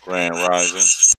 Grand Rising.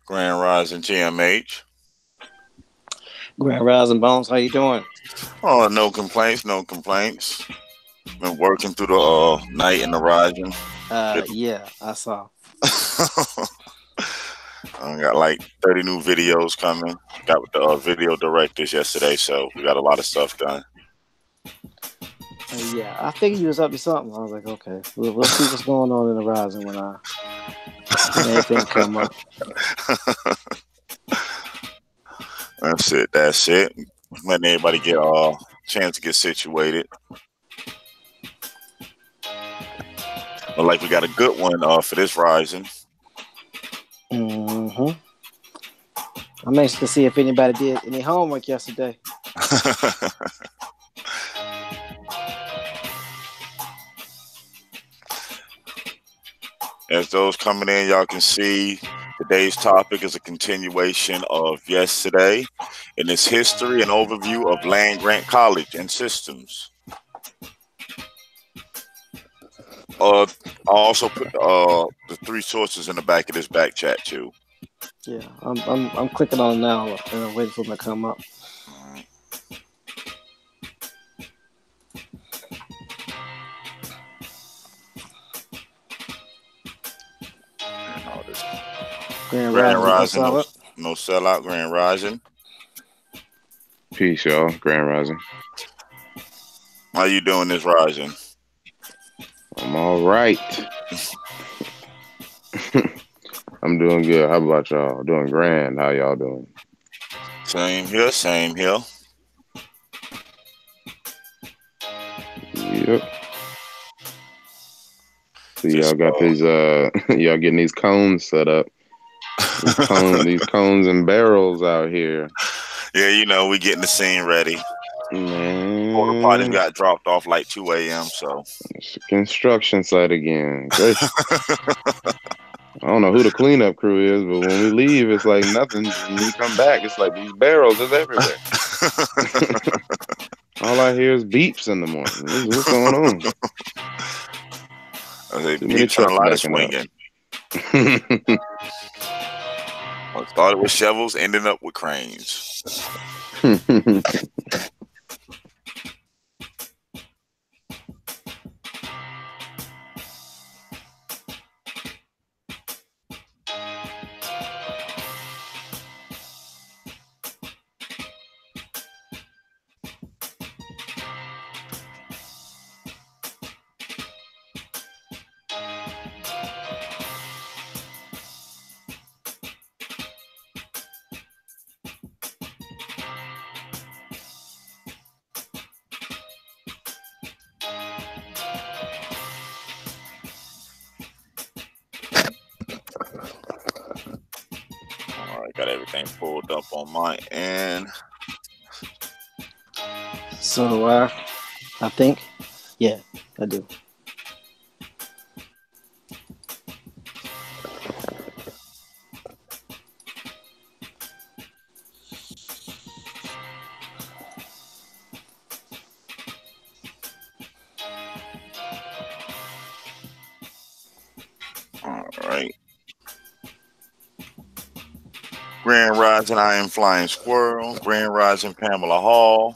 Grand Rising GMH. Grand Rising Bones, how you doing? Oh, no complaints, no complaints. Been working through the night and the rising. Yeah, I saw. I got like 30 new videos coming. Got with the video directors yesterday, so we got a lot of stuff done. Yeah, I figured you was up to something. I was like, okay, we'll see what's going on in the Rising when anything come up. That's it. That's it. Letting everybody get a chance to get situated. But like we got a good one for this rising. hmm I'm anxious to see if anybody did any homework yesterday. As those coming in, y'all can see today's topic is a continuation of yesterday, and it's history and overview of land grant college and systems. I also put the three sources in the back of this back chat too. Yeah, I'm clicking on it now and I'm waiting for them to come up. Grand Rising, no sellout. Grand Rising. Peace, y'all. Grand Rising. How you doing this rising? I'm all right. I'm doing good. How about y'all? Doing grand. How y'all doing? Same here, same here. Yep. So y'all Just got these y'all getting these cones set up. These cones and barrels out here. yeah, we getting the scene ready. Porta potties Man, got dropped off like 2 a.m. So it's a construction site again. Gracious. I don't know who the cleanup crew is, but when we leave, it's like nothing. When we come back, it's like these barrels is everywhere. All I hear is beeps in the morning. What's going on? I say Too many beeps and a trucks lot of backing up. swinging. Well, started with shovels, ending up with cranes. All right, got everything pulled up on my end. So do I. I think. Yeah, I do. All right. Grand Rising, I am Flying Squirrel. Grand Rising, Pamela Hall.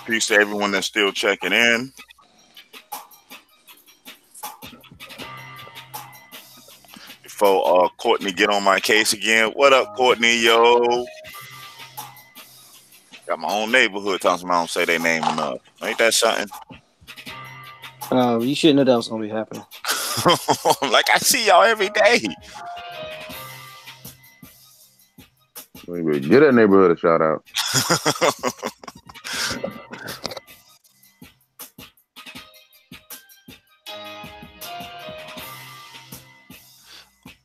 Peace to everyone that's still checking in. Before Courtney get on my case again. What up, Courtney? Yo. Got my own neighborhood telling me I don't say their name enough. Ain't that something? You should know that was gonna be happening. Like I see y'all every day. Get that neighborhood a shout out.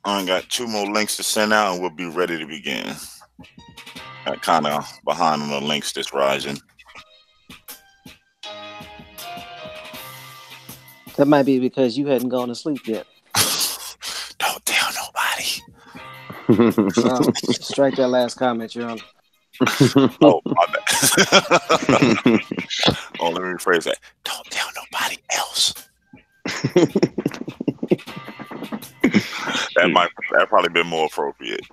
I got 2 more links to send out and we'll be ready to begin. Got kind of behind on the links this rising. That might be because you hadn't gone to sleep yet. Don't tell nobody. Strike that last comment, you're on. Oh, my bad. Oh, let me rephrase that. Don't tell nobody else. That probably been more appropriate.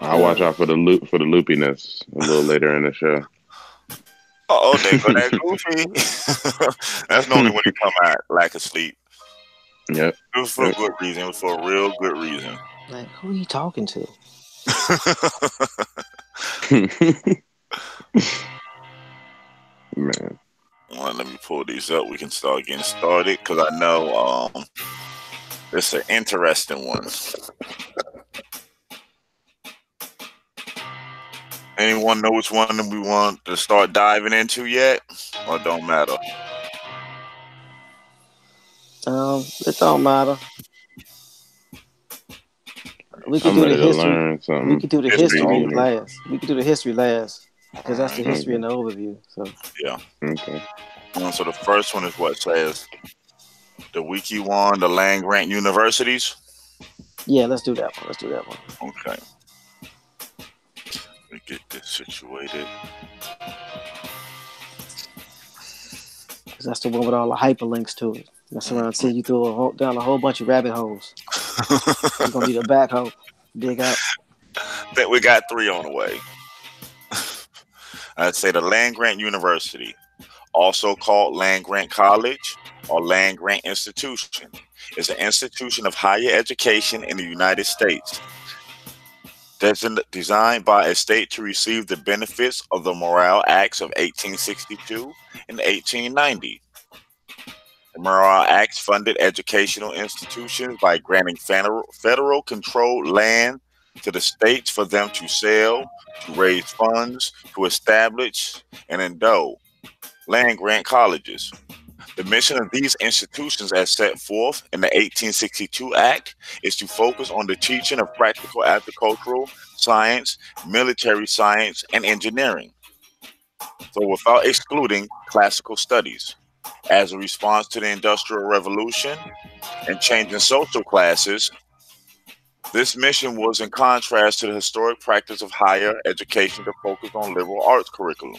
I'll watch out for the loopiness a little later in the show. Oh, they go that goofy. That's normally when you come out lack of sleep. Yep. It was for a good reason. It was for a real good reason. Like, who are you talking to? Man. Well, let me pull these up. We can start getting started because I know it's an interesting one. Anyone know which one we want to start diving into yet? Or don't matter? It don't matter. We could I'm do the ready to history. learn something. We could do the history only. last. We could do the history last because that's the Alright. history and the overview. So Yeah. Okay. So the first one is what says the Wiki one, the land grant universities. yeah, let's do that one. Let's do that one. Okay. Let me get this situated. Because that's the one with all the hyperlinks to it. Mess around, see you through down a whole bunch of rabbit holes. You're gonna need a backhoe, dig out. Bet we got 3 on the way. I'd say the land grant university, also called land grant college or land grant institution, is an institution of higher education in the United States. designed by a state to receive the benefits of the Morrill Acts of 1862 and 1890. The Morrill Acts funded educational institutions by granting federal controlled land to the states for them to sell, to raise funds, to establish and endow land grant colleges. The mission of these institutions, as set forth in the 1862 Act, is to focus on the teaching of practical agricultural science, military science, and engineering, so without excluding classical studies. As a response to the Industrial Revolution and changing social classes, this mission was in contrast to the historic practice of higher education to focus on liberal arts curriculum.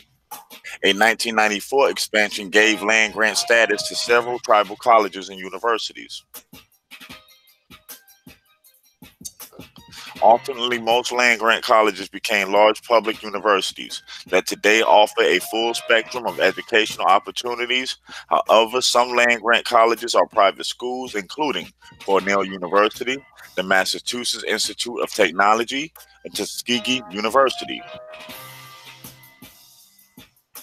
A 1994 expansion gave land grant status to several tribal colleges and universities. Ultimately, most land grant colleges became large public universities that today offer a full spectrum of educational opportunities. However, some land grant colleges are private schools, including Cornell University, the Massachusetts Institute of Technology, and Tuskegee University.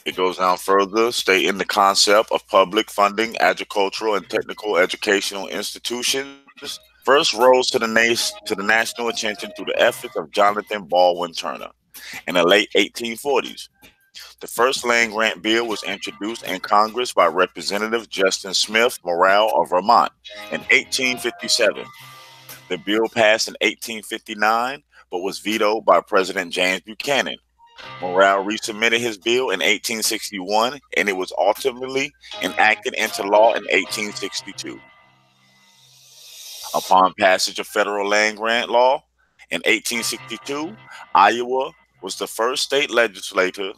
It goes down further, stating the concept of public funding agricultural and technical educational institutions first rose to the national attention through the efforts of Jonathan Baldwin Turner in the late 1840s. The first land grant bill was introduced in Congress by Representative Justin Smith Morrill of Vermont in 1857. The bill passed in 1859, but was vetoed by President James Buchanan. Morrill resubmitted his bill in 1861, and it was ultimately enacted into law in 1862. Upon passage of federal land grant law in 1862, Iowa was the first state legislature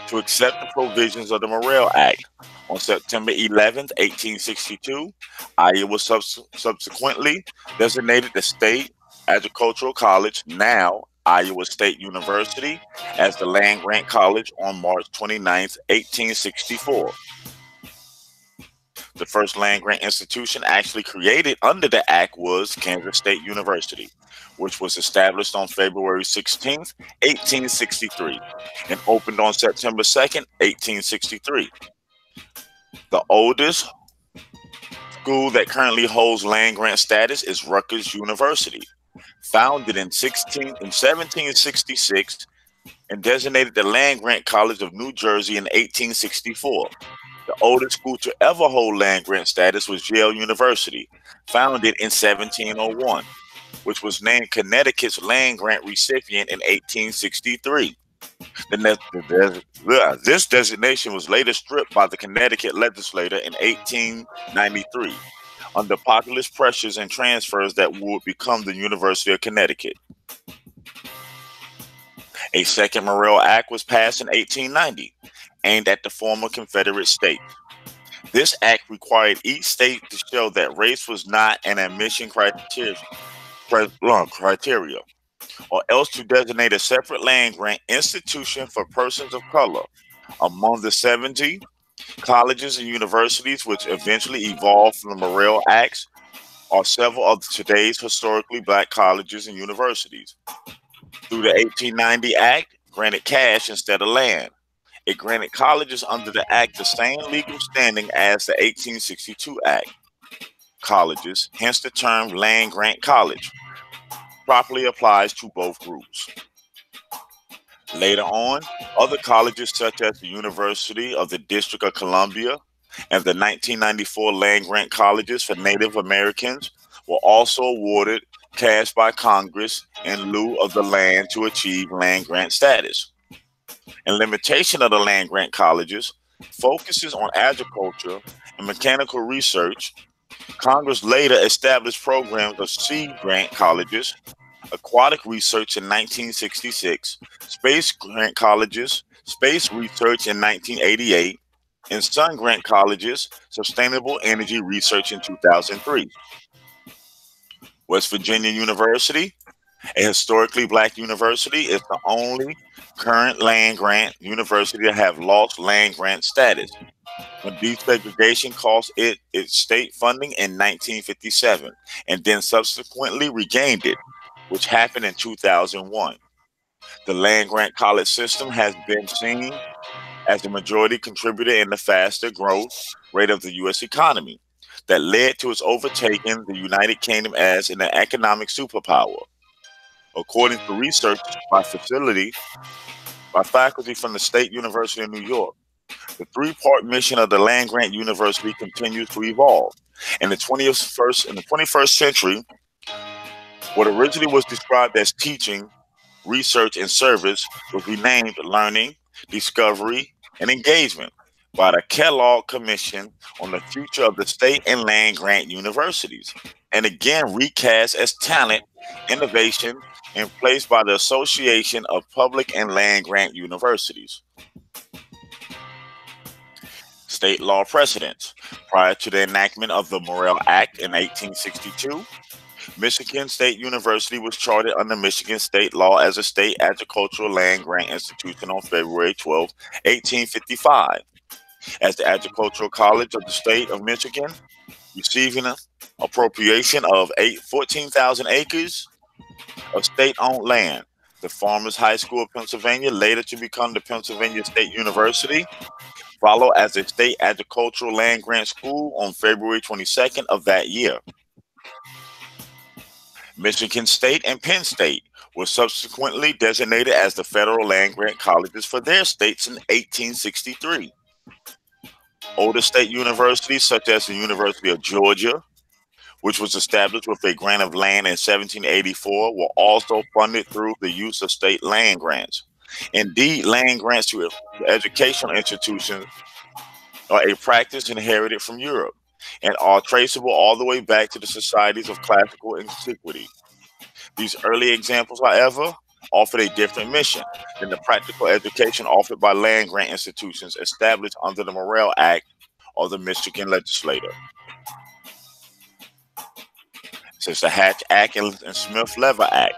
to accept the provisions of the Morrill Act. On September 11, 1862, Iowa subsequently designated the state agricultural college, now Iowa State University, as the land grant college on March 29, 1864. The first land grant institution actually created under the Act was Kansas State University, which was established on February 16th, 1863, and opened on September 2nd, 1863. The oldest school that currently holds land grant status is Rutgers University, founded in 1766 and designated the Land Grant College of New Jersey in 1864. The oldest school to ever hold land grant status was Yale University, founded in 1701, which was named Connecticut's land grant recipient in 1863. This designation was later stripped by the Connecticut legislature in 1893 under populist pressures and transfers that would become the University of Connecticut. A second Morrill Act was passed in 1890, aimed at the former Confederate states. This act required each state to show that race was not an admission criteria, or else to designate a separate land grant institution for persons of color. Among the 70 colleges and universities which eventually evolved from the Morrill Acts are several of today's historically black colleges and universities. Through the 1890 Act, granted cash instead of land. It granted colleges under the Act the same legal standing as the 1862 Act. Colleges, hence the term land grant college, properly applies to both groups. Later on, other colleges such as the University of the District of Columbia and the 1994 land grant colleges for Native Americans were also awarded cash by Congress in lieu of the land to achieve land grant status. And limitation of the land grant colleges focuses on agriculture and mechanical research. Congress later established programs of seed grant colleges, aquatic research in 1966, space grant colleges, space research in 1988, and sun grant colleges, sustainable energy research in 2003. West Virginia University, a historically black university, is the only current land grant university to have lost land grant status when desegregation cost it its state funding in 1957 and then subsequently regained it. which happened in 2001. The land grant college system has been seen as a majority contributor in the faster growth rate of the U.S. economy that led to its overtaking the United Kingdom as an economic superpower. According to research by faculty from the State University of New York, the three-part mission of the land grant university continues to evolve. In the 21st century, what originally was described as teaching, research, and service was renamed learning, discovery, and engagement by the Kellogg Commission on the Future of the State and Land Grant Universities, and again recast as talent, innovation, and placed by the Association of Public and Land Grant Universities. State law precedents. Prior to the enactment of the Morrill Act in 1862, Michigan State University was chartered under Michigan state law as a state agricultural land grant institution on February 12, 1855. As the Agricultural College of the State of Michigan, receiving an appropriation of 14,000 acres of state-owned land. The Farmers High School of Pennsylvania, later to become the Pennsylvania State University, followed as a state agricultural land grant school on February 22nd of that year. Michigan State and Penn State were subsequently designated as the federal land grant colleges for their states in 1863. Older state universities, such as the University of Georgia, which was established with a grant of land in 1784, were also funded through the use of state land grants. Indeed, land grants to educational institutions are a practice inherited from Europe and are traceable all the way back to the societies of classical antiquity. These early examples, however, offered a different mission than the practical education offered by land grant institutions established under the Morrill Act or the Michigan legislature. Since the Hatch Act and Smith-Lever Act,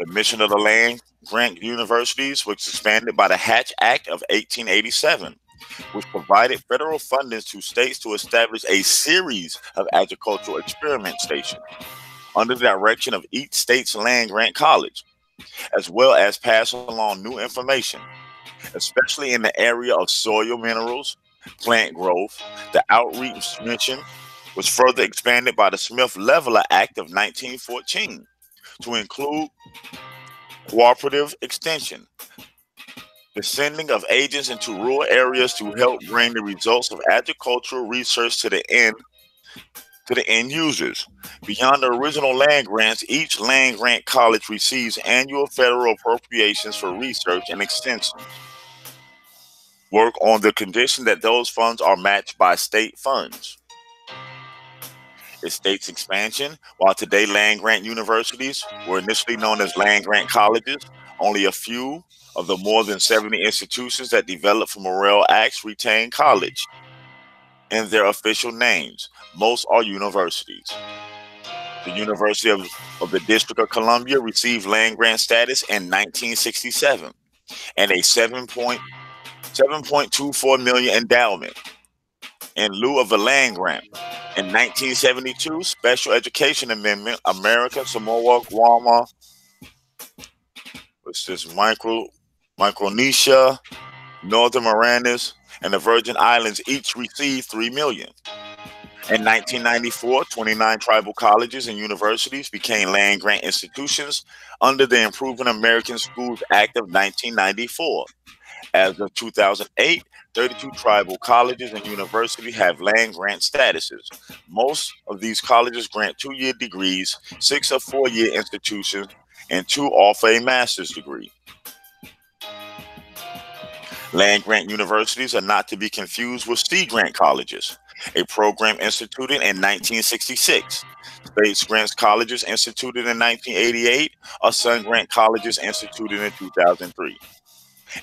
the mission of the land grant universities was expanded by the Hatch Act of 1887, which provided federal funding to states to establish a series of agricultural experiment stations under the direction of each state's land grant college, as well as pass along new information, especially in the area of soil minerals, plant growth. The outreach mission was further expanded by the Smith-Lever Act of 1914 to include cooperative extension, the sending of agents into rural areas to help bring the results of agricultural research to the end users. Beyond the original land grants, each land grant college receives annual federal appropriations for research and extension work on the condition that those funds are matched by state funds. Its state's expansion, while today land grant universities were initially known as land grant colleges, only a few of the more than 70 institutions that developed from Morrill Acts retain college in their official names. Most are universities. The University of the District of Columbia received land grant status in 1967 and a 7.24 million endowment in lieu of a land grant. In 1972, Special Education Amendment, America, Samoa, Guam, which is Micronesia, Northern Marianas, and the Virgin Islands each received 3 million. In 1994, 29 tribal colleges and universities became land grant institutions under the Improving American Schools Act of 1994. As of 2008, 32 tribal colleges and universities have land grant statuses. Most of these colleges grant 2-year degrees, 6 are 4-year institutions, and 2 offer a master's degree. Land grant universities are not to be confused with Sea Grant colleges, a program instituted in 1966. Space Grants colleges instituted in 1988 are Sun Grant colleges instituted in 2003.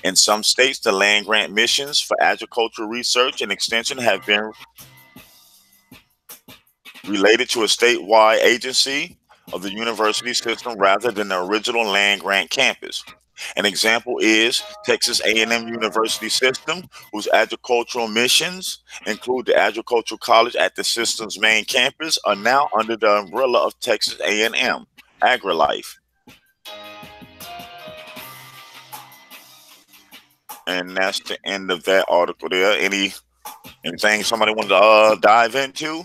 In some states, the land grant missions for agricultural research and extension have been related to a statewide agency of the university system rather than the original land grant campus. An example is Texas A&M University System, whose agricultural missions include the agricultural college at the system's main campus, are now under the umbrella of Texas A&M AgriLife. And that's the end of that article there. Anything somebody wanted to dive into?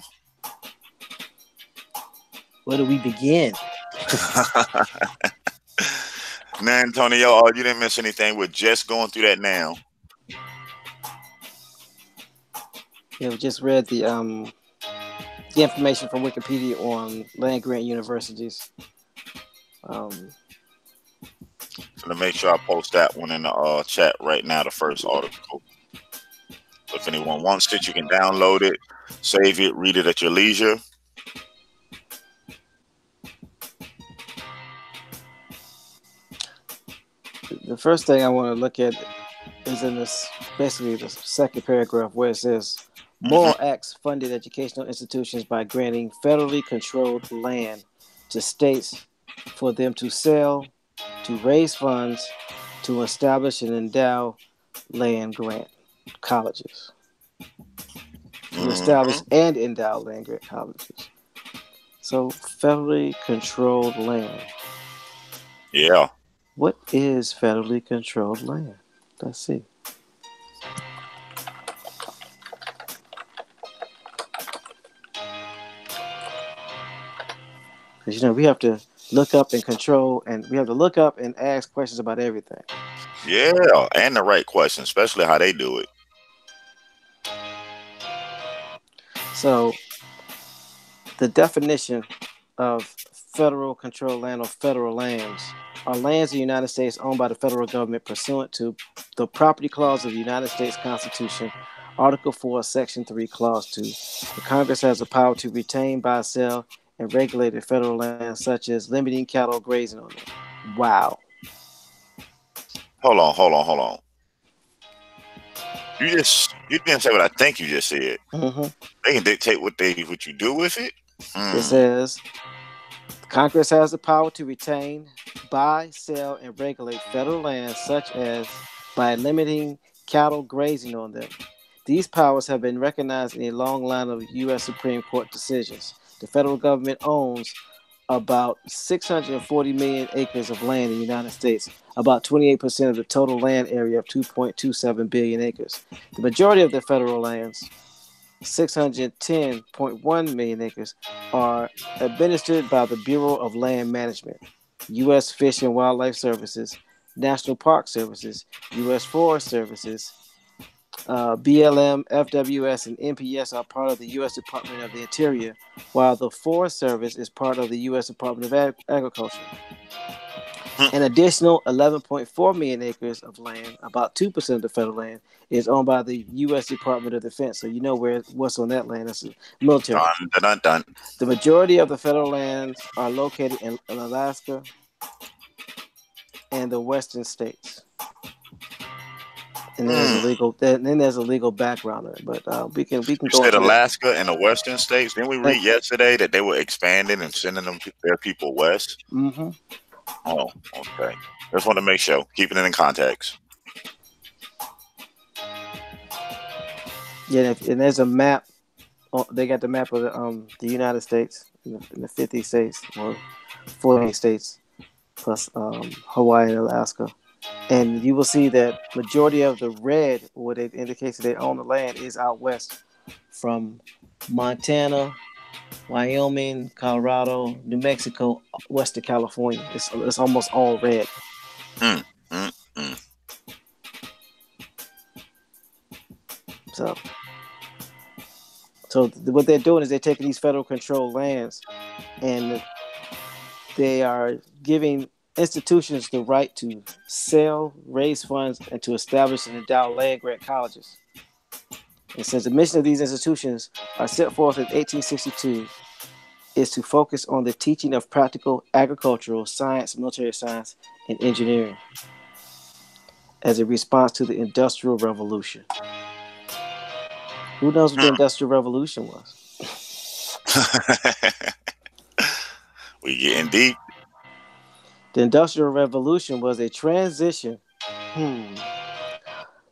Where do we begin? Now, Antonio, you didn't miss anything. We're just going through that now. Yeah, we just read the information from Wikipedia on land grant universities. So to make sure I post that one in the chat right now, the first article. So if anyone wants it, you can download it, save it, read it at your leisure. The first thing I want to look at is in this, basically the second paragraph where it says Morrill Acts funded educational institutions by granting federally controlled land to states for them to sell, to raise funds, to establish and endow land grant colleges. To establish and endow land grant colleges. So federally controlled land. Yeah. What is federally controlled land? Let's see. Because, we have to look up and control, and we have to look up and ask questions about everything. Yeah, and the right questions, especially how they do it. So, the definition of federal controlled land or federal lands are lands in the United States owned by the federal government pursuant to the Property Clause of the United States Constitution, Article 4, Section 3, Clause 2. The Congress has the power to retain, buy, sell, and regulate the federal lands, such as limiting cattle grazing on them. Wow. Hold on. You didn't say what I think you just said. They can dictate what you do with it. It says Congress has the power to retain, buy, sell, and regulate federal lands, such as by limiting cattle grazing on them. These powers have been recognized in a long line of U.S. Supreme Court decisions. The federal government owns about 640 million acres of land in the United States, about 28% of the total land area of 2.27 billion acres. The majority of the federal lands, 610.1 million acres, are administered by the Bureau of Land Management, U.S. Fish and Wildlife Services, National Park Services, U.S. Forest Services. BLM, FWS, and NPS are part of the U.S. Department of the Interior, while the Forest Service is part of the U.S. Department of Agriculture. An additional 11.4 million acres of land, about 2% of the federal land, is owned by the U.S. Department of Defense. So you know what's on that land. That's the military. Dun. The majority of the federal lands are located in Alaska and the western states. And then there's a legal background in it, but we can you go said into Alaska and the western states. Didn't we read yesterday that they were expanding and sending their people west? Mm-hmm. Oh, okay. Just want to make sure, keeping it in context. Yeah, and there's a map. They got the map of the United States in the 50 states, or 48 states, plus Hawaii and Alaska. And you will see that majority of the red, what it indicates that they own the land, is out west from Montana, Wyoming, Colorado, New Mexico, west to California. It's almost all red. So what they're doing is they're taking these federal controlled lands and they are giving institutions the right to sell, raise funds, and to establish and endow land grant colleges. It says the mission of these institutions are set forth in 1862 is to focus on the teaching of practical agricultural science, military science, and engineering as a response to the Industrial Revolution. Who knows what the Industrial Revolution was? We getting deep. The Industrial Revolution was a transition.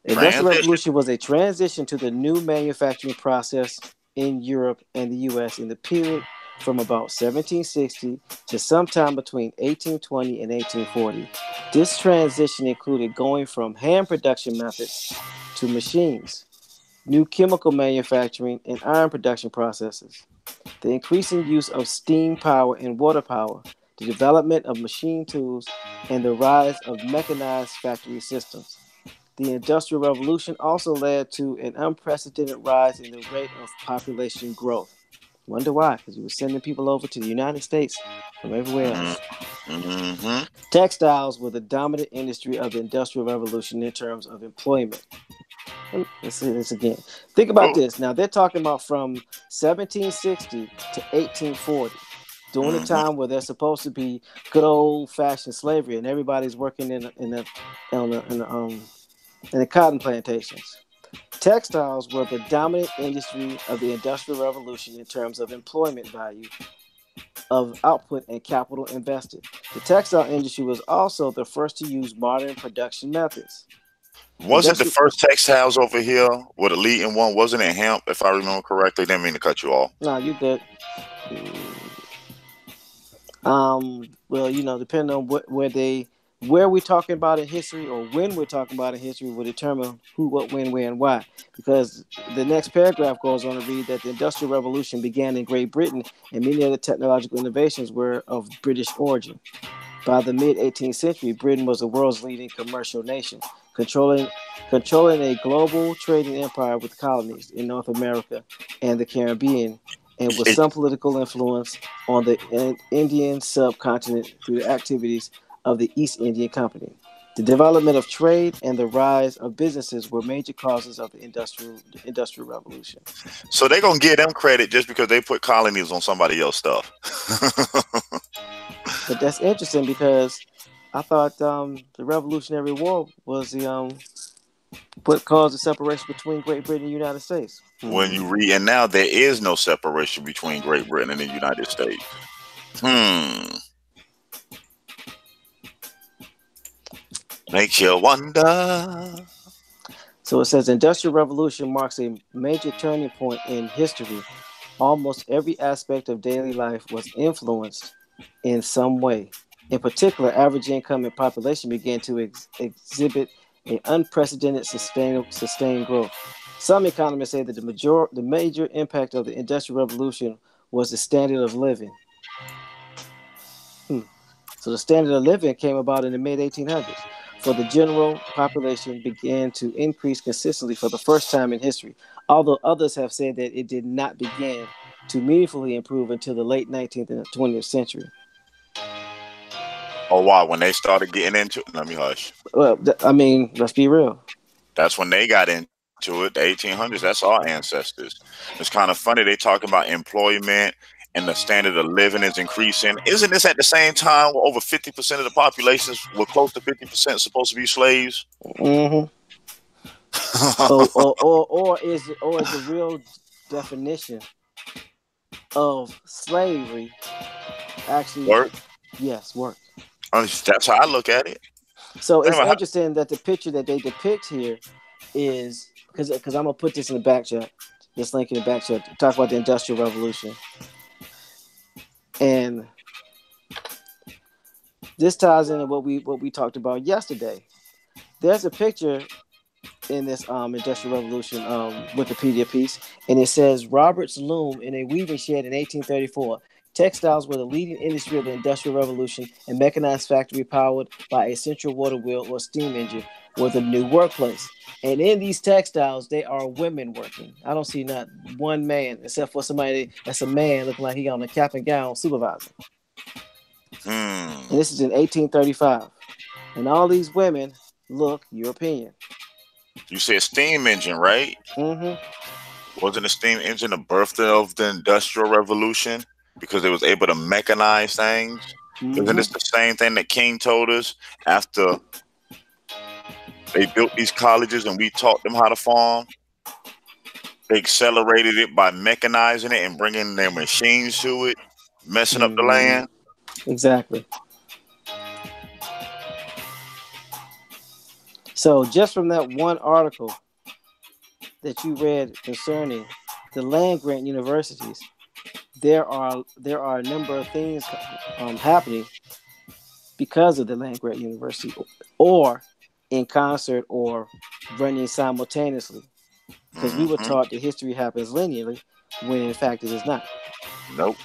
Industrial Revolution was a transition to the new manufacturing process in Europe and the U.S. in the period from about 1760 to sometime between 1820 and 1840. This transition included going from hand production methods to machines, new chemical manufacturing, and iron production processes, the increasing use of steam power and water power, the development of machine tools, and the rise of mechanized factory systems. The Industrial Revolution also led to an unprecedented rise in the rate of population growth. Wonder why? Because you were sending people over to the United States from everywhere else. Mm-hmm. Textiles were the dominant industry of the Industrial Revolution in terms of employment. Let's see this again. Think about Oh. this. Now they're talking about from 1760 to 1840, during the Mm-hmm. time where there's supposed to be good old fashioned slavery, and everybody's working in the cotton plantations. Textiles were the dominant industry of the Industrial Revolution in terms of employment value, of output, and capital invested. The textile industry was also the first to use modern production methods. Was it the Industrial. first textiles over here with a leading one? Wasn't it hemp, if I remember correctly? Didn't mean to cut you off. Nah, you good. Well, depending on where we're talking about in history or when we're talking about in history will determine who, what, when, where, and why. Because the next paragraph goes on to read that the Industrial Revolution began in Great Britain and many of the technological innovations were of British origin. By the mid 18th century, Britain was the world's leading commercial nation, controlling a global trading empire with colonies in North America and the Caribbean, and with It, some political influence on the Indian subcontinent through the activities of the East India Company. The development of trade and the rise of businesses were major causes of the industrial revolution. so they gonna give them credit just because they put colonies on somebody else's stuff. But that's interesting because I thought the Revolutionary War was what caused the separation between Great Britain and the United States. When you read, and now there is no separation between Great Britain and the United States. Makes you wonder. So it says the Industrial Revolution marks a major turning point in history. Almost every aspect of daily life was influenced in some way. In particular, average income and population began to exhibit an unprecedented sustained growth. Some economists say that the major impact of the Industrial Revolution was the standard of living. So the standard of living came about in the mid 1800s, for the general population began to increase consistently for the first time in history, although others have said that it did not begin to meaningfully improve until the late 19th and 20th century. Oh wow, when they started getting into it, let me hush. Well, let's be real. That's when they got into it, the 1800s. That's our ancestors. It's kind of funny they talking about employment and the standard of living is increasing. Isn't this at the same time where over 50% of the population, were close to 50% supposed to be slaves? Mm-hmm. or is the real definition of slavery actually Work. yes, work? That's how I look at it. So it's Anyway, interesting that the picture that they depict here is because I'm gonna put this in the back chat, this link in the back chat, talk about the Industrial Revolution, and this ties into what we talked about yesterday. There's a picture in this Industrial Revolution Wikipedia piece, and it says Robert's loom in a weaving shed in 1834. Textiles were the leading industry of the Industrial Revolution, and mechanized factory powered by a central water wheel or steam engine were the new workplace. And in these textiles, they are women working. I don't see not one man, except for somebody that's a man looking like he on a cap and gown supervisor. And this is in 1835. And all these women look European. You said steam engine, right? Mm-hmm. Wasn't the steam engine the birth of the Industrial Revolution because it was able to mechanize things? Mm-hmm. Isn't this the same thing that King told us after they built these colleges and we taught them how to farm? They accelerated it by mechanizing it and bringing their machines to it, messing up the land. Exactly. So just from that one article that you read concerning the land grant universities, there are a number of things happening because of the land grant university, or in concert, or running simultaneously. Because we were Mm-hmm. taught that history happens linearly, when in fact it is not. Nope.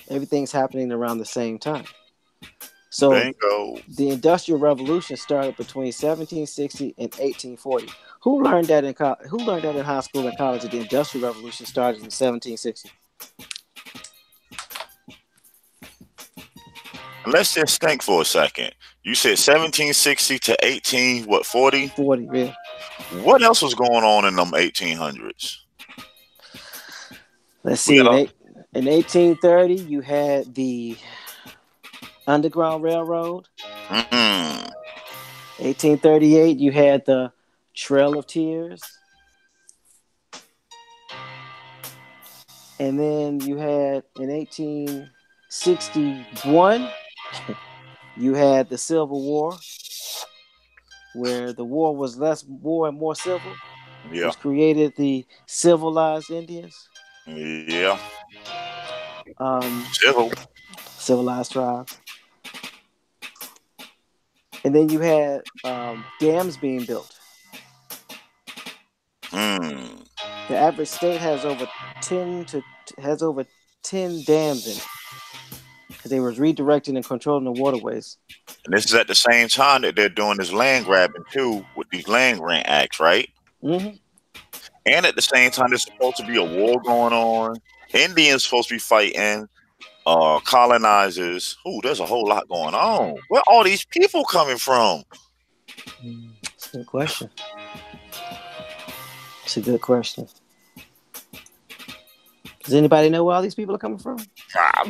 Everything's happening around the same time. So Bingo. the Industrial Revolution started between 1760 and 1840. Who learned that in Who learned that in high school and college? That the Industrial Revolution started in 1760. Let's just think for a second. You said 1760 to 18, what, 40? 40, yeah. What else was going on in them 1800s? Let's We see. got In 1830, you had the Underground Railroad. mm, 1838, you had the Trail of Tears. And then you had in 1861, you had the Civil War, where the war was less war and more civil, yeah, which created the civilized Indians, yeah. um, Civil. civilized tribes. And then you had dams being built. Mm. The average state has over 10 to has over 10 dams in it, because they was redirecting and controlling the waterways. And this is at the same time that they're doing this land grabbing too with these land grant acts, right? Hmm. And at the same time, there's supposed to be a war going on. Indians supposed to be fighting. Colonizers. Ooh, there's a whole lot going on. Where all these people coming from? That's a good question. It's a good question. Does anybody know where all these people are coming from? Ah,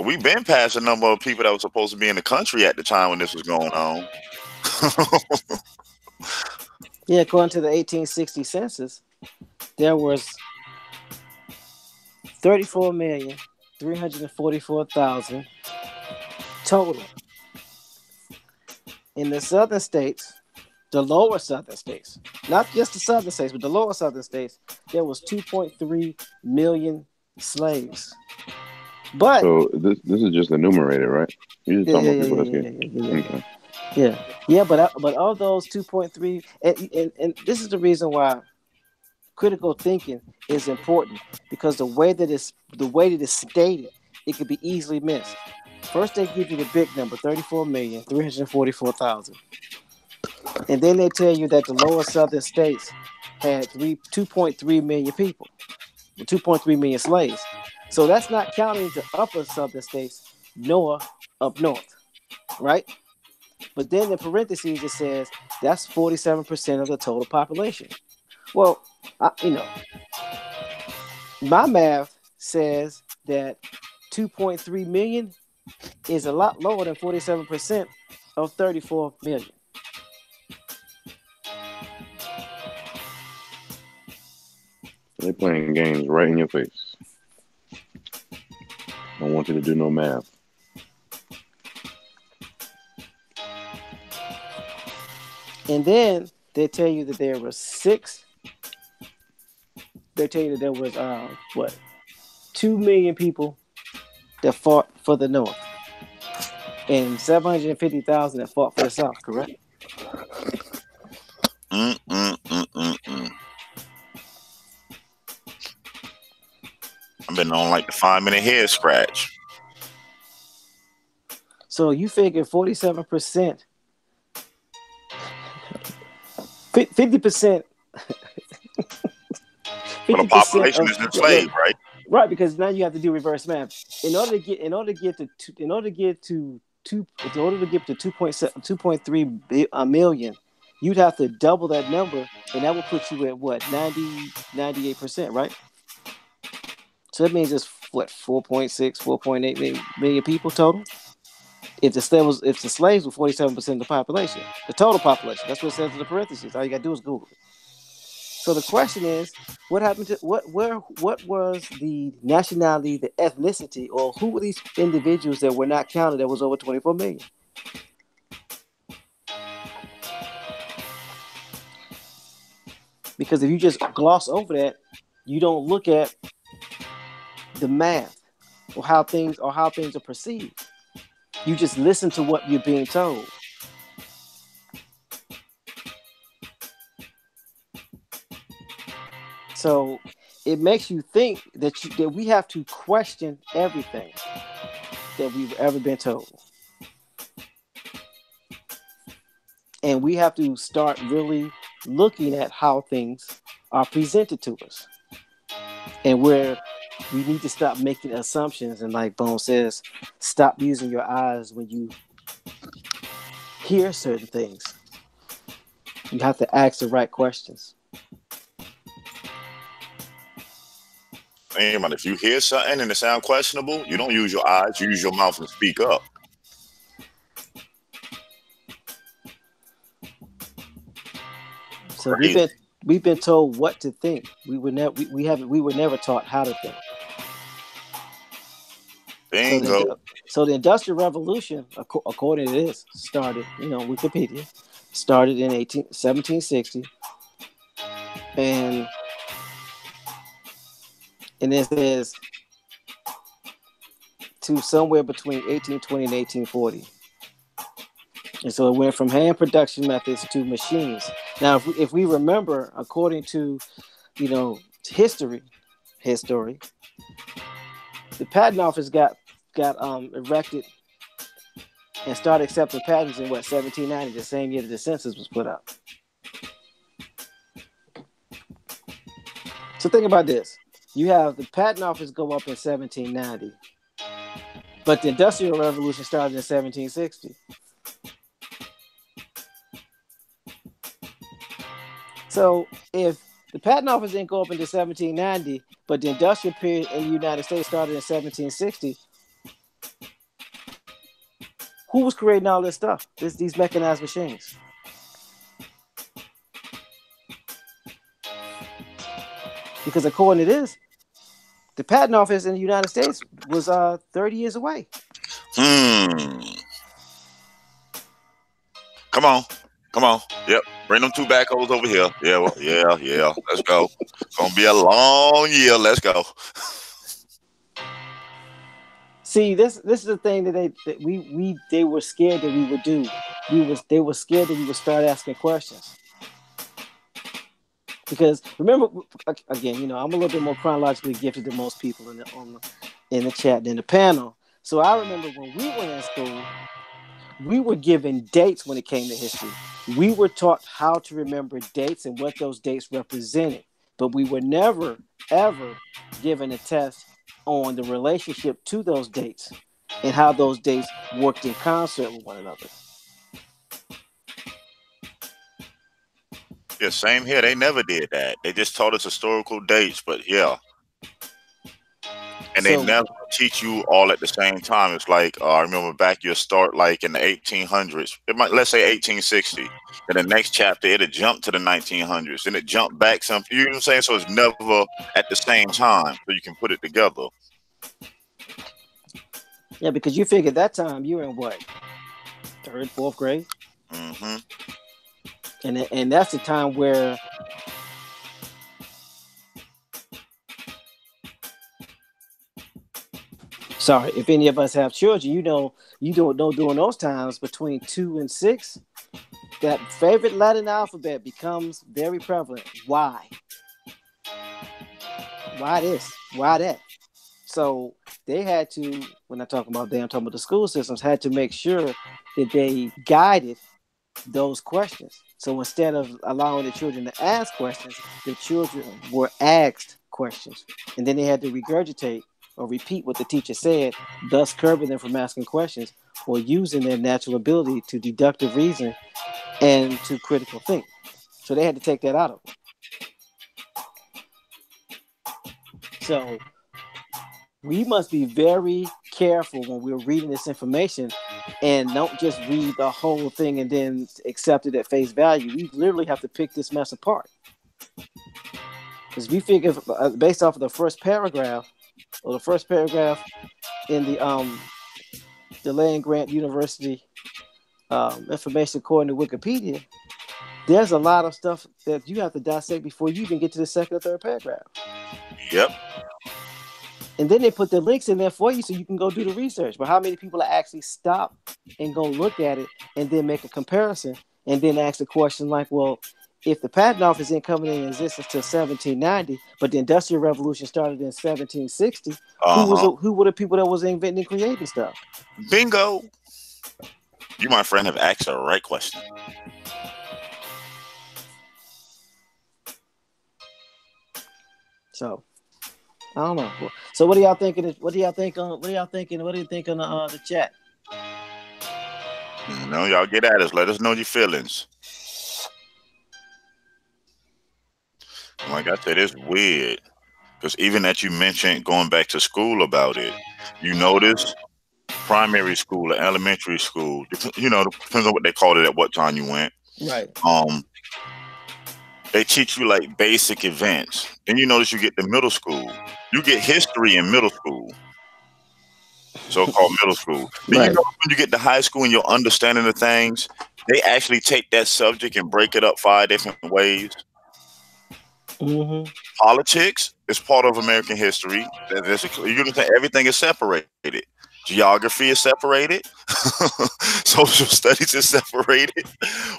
we've been past a number of people that were supposed to be in the country at the time when this was going on. Yeah, according to the 1860 census, there was 34,344,000 total. In the southern states, the lower southern states, not just the southern states, but the lower southern states, there was 2.3 million slaves. But So this is just the numerator, right? You're just yeah, talking yeah, about yeah, people that's yeah, here. yeah, yeah, yeah, Okay. yeah. But of those 2.3, and this is the reason why critical thinking is important, because the way that it's stated, it could be easily missed. First, they give you the big number, 34,344,000, and then they tell you that the lower southern states had 2.3 million people, 2.3 million slaves. So that's not counting the upper southern states, nor up north, right? But then in parentheses it says that's 47% of the total population. Well, you know, my math says that 2.3 million is a lot lower than 47% of 34 million. They're playing games right in your face. I don't want you to do no math. And then they tell you that there were six. They tell you that there was 2 million people that fought for the North, and 750,000 that fought for the South. Correct? Mm, mm, mm, mm, mm. I've been on like the 5 minute head scratch. So you figure 47%, 50%, But the 50% population of is enslaved, right? right, because now you have to do reverse math. In order to get to 2.3 million, you'd have to double that number, and that would put you at what, 98%, right? So that means it's what, 4.6, 4.8 million people total. If the slaves were 47% of the population, the total population, that's what it says in the parentheses. All you gotta do is Google it. So the question is, what happened to what was the nationality, the ethnicity, or who were these individuals that were not counted that was over 24 million? Because if you just gloss over that, you don't look at the math, or how things are perceived. You just listen to what you're being told. So it makes you think that we have to question everything that we've ever been told, and we have to start really looking at how things are presented to us, and where we need to stop making assumptions. And like Bone says, stop using your eyes when you hear certain things. You have to ask the right questions. Think about it. If you hear something and it sounds questionable, you don't use your eyes, you use your mouth and speak up. So we've Crazy. been we've been told what to think. We were never taught how to think. So Bingo. the Industrial Revolution, according to this, started, Wikipedia, started in 1760, and it says to somewhere between 1820 and 1840. And so it went from hand production methods to machines. Now, if we remember, according to, history, the patent office got erected and started accepting patents in 1790, the same year that the census was put out. So think about this: you have the patent office go up in 1790, but the Industrial Revolution started in 1760. So if the patent office didn't go up until 1790, but the industrial period in the United States started in 1760, who was creating all this stuff? These mechanized machines. Because according to this, the patent office in the United States was 30 years away. Hmm. Come on. Come on. Yep. Bring them two backhoes over here. Yeah, well, yeah. Let's go. It's gonna be a long year. Let's go. See, this is the thing they were scared that we would do. They were scared that we would start asking questions. Because remember, again, I'm a little bit more chronologically gifted than most people in the chat and in the panel. So I remember when we were in school, we were given dates when it came to history. We were taught how to remember dates and what those dates represented, but we were never, ever given a test on the relationship to those dates and how those dates worked in concert with one another. Yeah, same here. They never did that. They just taught us historical dates, but yeah. And they So, never teach you all at the same time. It's like I remember back you start like in the 1800s. It might let's say 1860. In the next chapter, it'll jump to the 1900s. Then it jump back some. You know what I'm saying? So it's never at the same time, so you can put it together. yeah, because you figured that time you were in what, third, fourth grade, Hmm. and that's the time where sorry, if any of us have children, you don't know during those times between 2 and 6, that favorite Latin alphabet becomes very prevalent. Why? Why this? Why that? So they had to, when I talk about they, I'm talking about the school systems, had to make sure that they guided those questions. So instead of allowing the children to ask questions, the children were asked questions. And then they had to regurgitate or repeat what the teacher said, thus curbing them from asking questions or using their natural ability to deductive reason and to critical think. So they had to take that out of them. So we must be very careful when we're reading this information and don't just read the whole thing and then accept it at face value. We literally have to pick this mess apart. Because if you figure, based off of the first paragraph, or the first paragraph in the Land Grant University information according to Wikipedia, there's a lot of stuff that you have to dissect before you even get to the second or third paragraph. Yep. And then they put the links in there for you so you can go do the research. But how many people actually stop and go look at it and then make a comparison and then ask the question like, well, if the patent office didn't come in existence till 1790, but the Industrial Revolution started in 1760, Uh-huh. who were the people that was inventing and creating stuff? Bingo. You, my friend, have asked the right question. So I don't know. So what do y'all thinking? What do y'all think on? What do y'all thinking? What do you think on the chat? Y'all get at us. Let us know your feelings. Like I said, it's weird because even that you mentioned going back to school about it, you notice primary school or elementary school, depends on what they called it at what time you went. Right. They teach you like basic events. Then you notice you get to middle school. You get history in middle school, so-called middle school. Then you Right. know when you get to high school and your understanding of things, they actually take that subject and break it up 5 different ways. Mm-hmm. Politics is part of American history. You understand everything is separated. Geography is separated. Social studies is separated.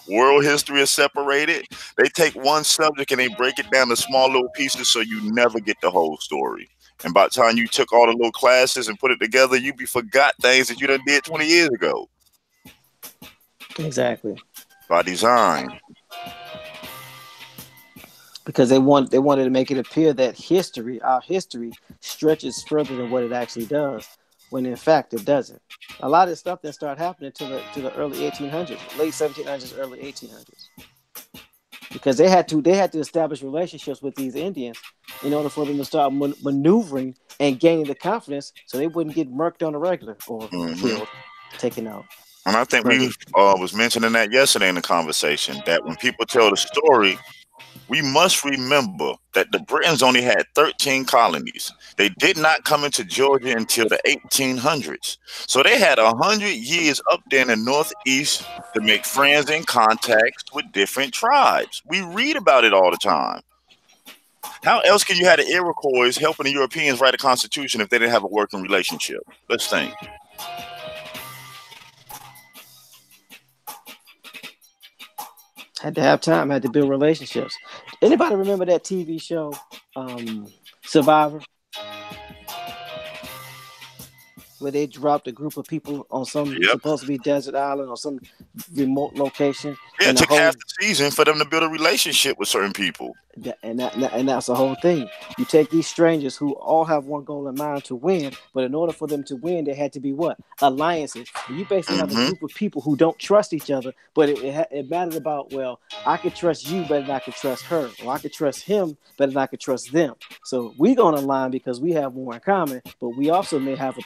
World history is separated. They take one subject and they break it down to small little pieces so you never get the whole story. And by the time you took all the little classes and put it together, you be forgot things that you done did 20 years ago. Exactly. By design. Because they wanted to make it appear that our history stretches further than what it actually does, when in fact it doesn't. A lot of this stuff didn't start happening to the early 1800s, late 1700s, early 1800s, because they had to establish relationships with these Indians in order for them to start maneuvering and gaining the confidence, so they wouldn't get murked on the regular or killed, taken out. And I think we was mentioning that yesterday in the conversation that when people tell the story, we must remember that the Britons only had 13 colonies. They did not come into Georgia until the 1800s. So they had 100 years up there in the Northeast to make friends and contacts with different tribes. We read about it all the time. How else can you have the Iroquois helping the Europeans write a constitution if they didn't have a working relationship? Let's think. Had to have time, had to build relationships. Anybody remember that TV show, Survivor? Where they dropped a group of people on some supposed to be desert island or some remote location. Yeah, it took half the season for them to build a relationship with certain people. And that's the whole thing. You take these strangers who all have one goal in mind to win, but in order for them to win, there had to be what? Alliances. You basically have a group of people who don't trust each other, but it mattered about, well, I could trust you better than I could trust her, or I could trust him better than I could trust them. So we're gonna align because we have more in common, but we also may have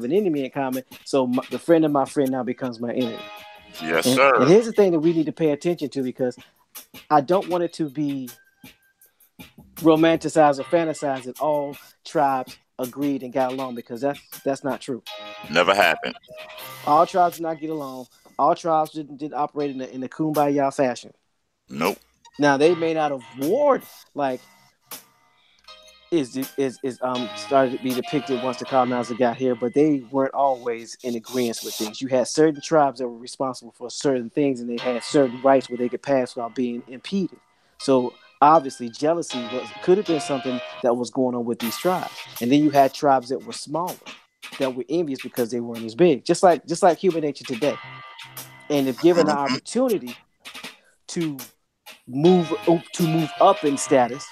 an enemy in common. So the friend of my friend now becomes my enemy. Yes, sir. And here's the thing that we need to pay attention to, because I don't want it to be romanticized or fantasized that all tribes agreed and got along, because that's not true. Never happened. All tribes did not get along. All tribes didn't operate in a kumbaya fashion. Nope. Now they may not have warred like is started to be depicted once the colonizer got here, but they weren't always in agreement with things. You had certain tribes that were responsible for certain things, and they had certain rights where they could pass without being impeded. So obviously, jealousy could have been something that was going on with these tribes. And then you had tribes that were smaller, that were envious because they weren't as big, just like human nature today. And if given the opportunity to move up in status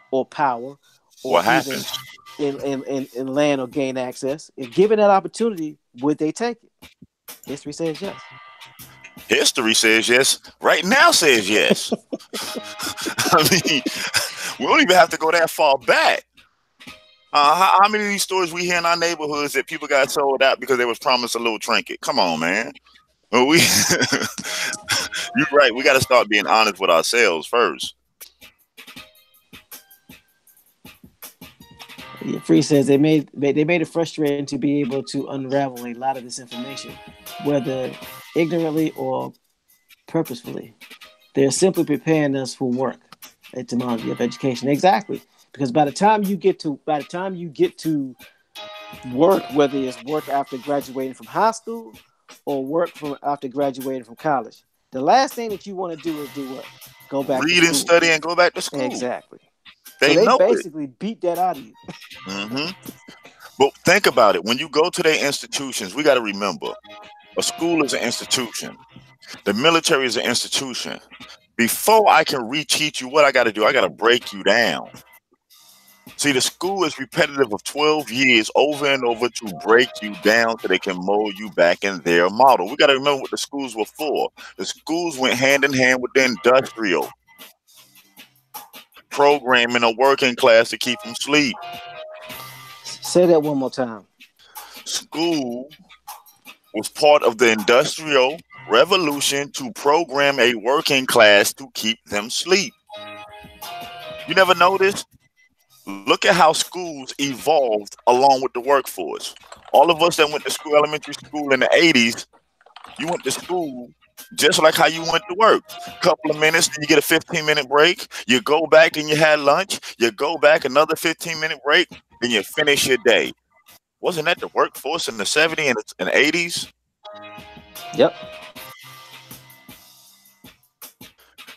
or power, or what happens in land or gain access, if given that opportunity, would they take it? History says yes. History says yes. Right now says yes. I mean, we don't even have to go that far back. How many of these stories we hear in our neighborhoods that people got sold out because they was promised a little trinket? Come on, man. You're right. We got to start being honest with ourselves first. Free says they made it frustrating to be able to unravel a lot of this information, whether ignorantly or purposefully. They're simply preparing us for work, etymology of education. Exactly. Because by the time you get to work, whether it's work after graduating from high school or work from after graduating from college, the last thing that you want to do is do what? Go back to Read and school. study and go back to school. Exactly. So They they know it. basically beat that out of you. Hmm. But think about it. When you go to their institutions, we got to remember a school is an institution. The military is an institution. Before I can reteach you what I got to do, I got to break you down. See, the school is repetitive of 12 years over and over to break you down so they can mold you back in their model. We got to remember what the schools were for. The schools went hand in hand with the industrial, programming a working class to keep them sleep. Say that one more time. School was part of the industrial revolution to program a working class to keep them sleep. You never noticed? Look at how schools evolved along with the workforce. All of us that went to school, elementary school in the 80s, you went to school just like how you went to work. Couple of minutes, then you get a 15-minute break. You go back and you had lunch. You go back another 15-minute break, then you finish your day. Wasn't that the workforce in the 70s and 80s? Yep.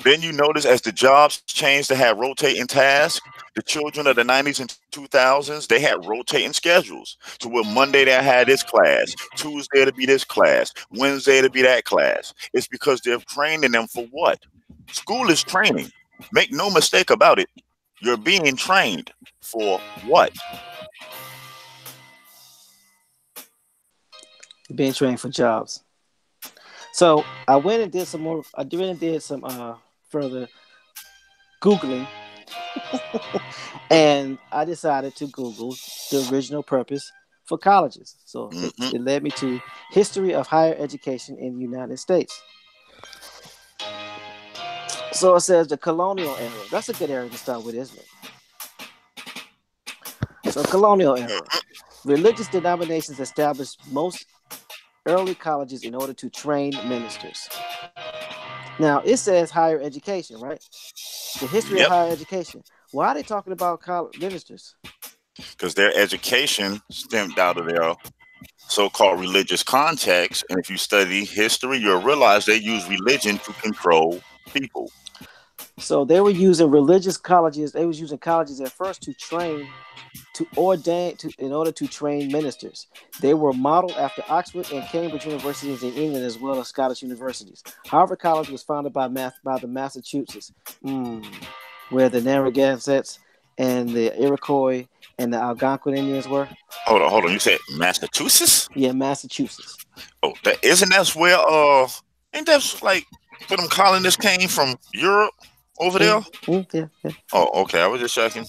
Then you notice as the jobs changed to have rotating tasks, the children of the 90s and 2000s, they had rotating schedules. To where Monday they had this class, Tuesday to be this class, Wednesday to be that class. It's because they're training them for what? School is training. Make no mistake about it. You're being trained for what? Being trained for jobs. So I went and did some more. I went and did some further googling, and I decided to Google the original purpose for colleges. So Hmm. it led me to history of higher education in the United States. So it says the colonial era. That's a good era to start with, isn't it? So colonial era. Religious denominations established most early colleges in order to train ministers. Now it says higher education, right? The history of Yep, higher education. Why are they talking about college ministers? because their education stemmed out of their so-called religious context. And if you study history, you'll realize they use religion to control people. So they were using religious colleges. They was using colleges at first to train, to ordain, to in order to train ministers. They were modeled after Oxford and Cambridge universities in England, as well as Scottish universities. Harvard College was founded by the Massachusetts, where the Narragansetts and the Iroquois and the Algonquin Indians were. Hold on. You said Massachusetts? Yeah, Massachusetts. Oh, that isn't that's where ain't that like where them colonists came from Europe over there? Yeah, yeah. Oh, okay. I was just checking.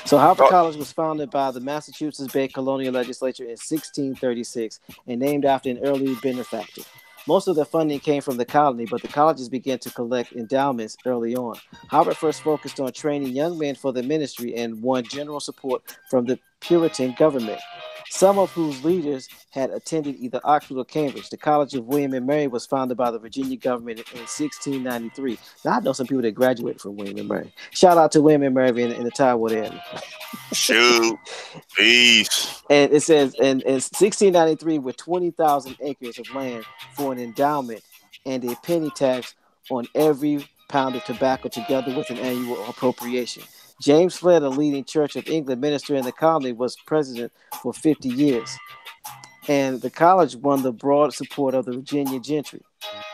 So Harvard Oh, College was founded by the Massachusetts Bay Colonial Legislature in 1636 and named after an early benefactor. Most of the funding came from the colony, but the colleges began to collect endowments early on. Harvard first focused on training young men for the ministry and won general support from the Puritan government, some of whose leaders had attended either Oxford or Cambridge. The College of William and Mary was founded by the Virginia government in 1693. Now, I know some people that graduated from William and Mary. Shout out to William and Mary in the Tidewater area. shoot. Peace. And it says in 1693, with 20,000 acres of land for an endowment and a penny tax on every pound of tobacco, together with an annual appropriation. James Fled, a leading Church of England minister in the colony, was president for 50 years. And the college won the broad support of the Virginia gentry.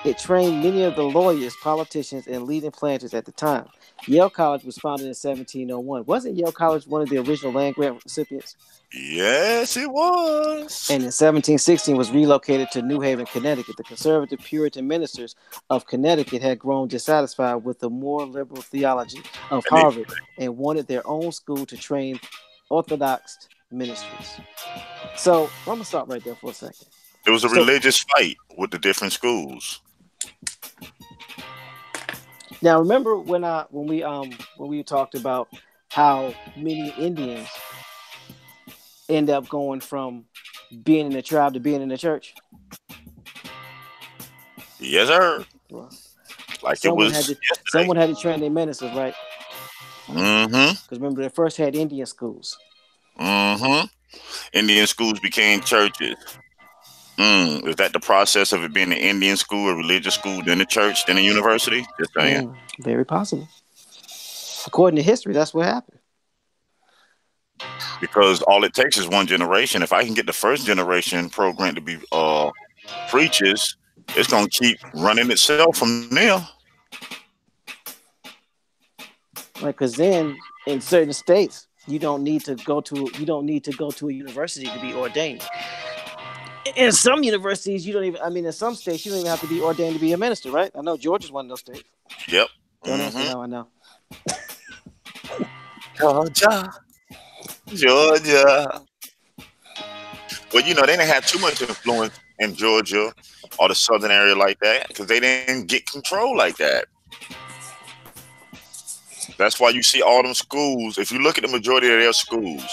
It trained many of the lawyers, politicians, and leading planters at the time. Yale College was founded in 1701. Wasn't Yale College one of the original land grant recipients? Yes, it was. And in 1716 was relocated to New Haven, Connecticut. The conservative Puritan ministers of Connecticut had grown dissatisfied with the more liberal theology of And they, Harvard and wanted their own school to train Orthodox ministers. So I'm gonna stop right there for a second. it was a So religious fight with the different schools. now remember when we talked about how many Indians end up going from being in the tribe to being in the church? Yes, sir. Well, Like it someone was had to yesterday. someone had to train their ministers, right? Mm-hmm. Because remember, they first had Indian schools. Mm-hmm. Indian schools became churches. Is that the process of it being an Indian school, a religious school, then a church, then a university? Just saying. Very possible. According to history, that's what happened. Because all it takes is one generation. If I can get the first generation program to be preachers, it's gonna keep running itself from there. Like, because then in certain states, you don't need to go to a university to be ordained. In some universities, you don't even. I mean, in some states, you don't even have to be ordained to be a minister, right? I know Georgia's one of those states. Yep. Don't ask me Mm-hmm. how I know. Georgia, Georgia. Well, they didn't have too much influence in Georgia or the southern area like that because they didn't get control like that. That's why you see all them schools. If you look at the majority of their schools,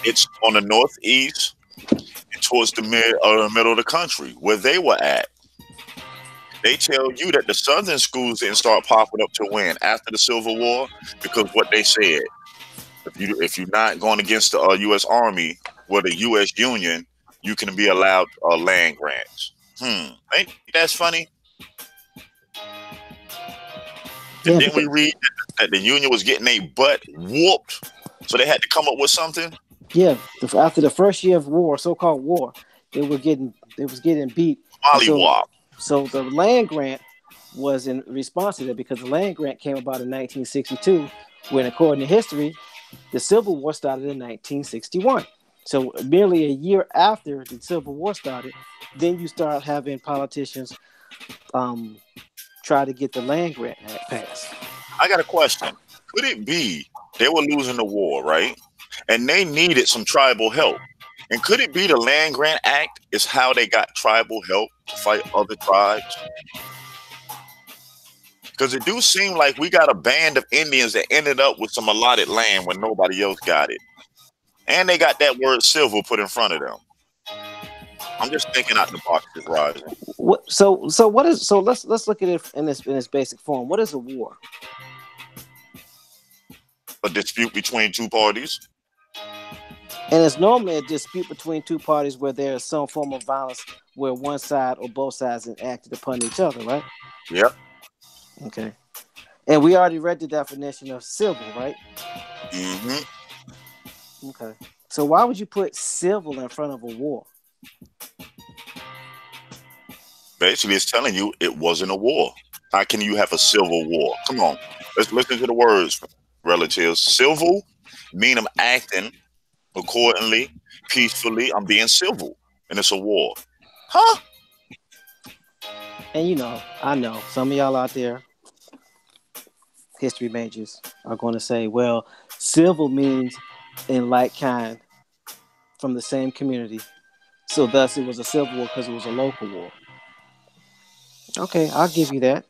it's on the northeast and towards the middle of the country where they were at. They tell you that the southern schools didn't start popping up to win after the Civil War because what they said, if you're not going against the U.S. Army or the U.S. Union, you can be allowed land grants. Ain't that funny? And Yeah, then we because read that the Union was getting a butt whooped, so they had to come up with something. yeah, after the first year of war, so-called war, they was getting beat, and Mollywop. so the land grant was in response to that because the land grant came about in 1962, when according to history, the Civil War started in 1961. So merely a year after the Civil War started, then you start having politicians um, try to get the land grant act passed. I got a question. Could it be they were losing the war, right? And they needed some tribal help. And could it be the Land Grant Act is how they got tribal help to fight other tribes? Because it do seem like we got a band of Indians that ended up with some allotted land when nobody else got it. And they got that word civil put in front of them. I'm just thinking out the box, this rising. What is so let's look at it in its basic form. What is a war? A dispute between two parties. And it's normally a dispute between two parties where there is some form of violence where one side or both sides acted upon each other, right? Yep. Okay. And we already read the definition of civil, right? Mm-hmm. Okay. So why would you put civil in front of a war? Basically, it's telling you it wasn't a war. How can you have a civil war? Come on. Let's listen to the words, relatives. Civil mean I'm acting accordingly, peacefully. I'm being civil. And it's a war. Huh? And I know some of y'all out there, history majors, are going to say, well, civil means in like kind from the same community. So thus it was a civil war because it was a local war. Okay, I'll give you that.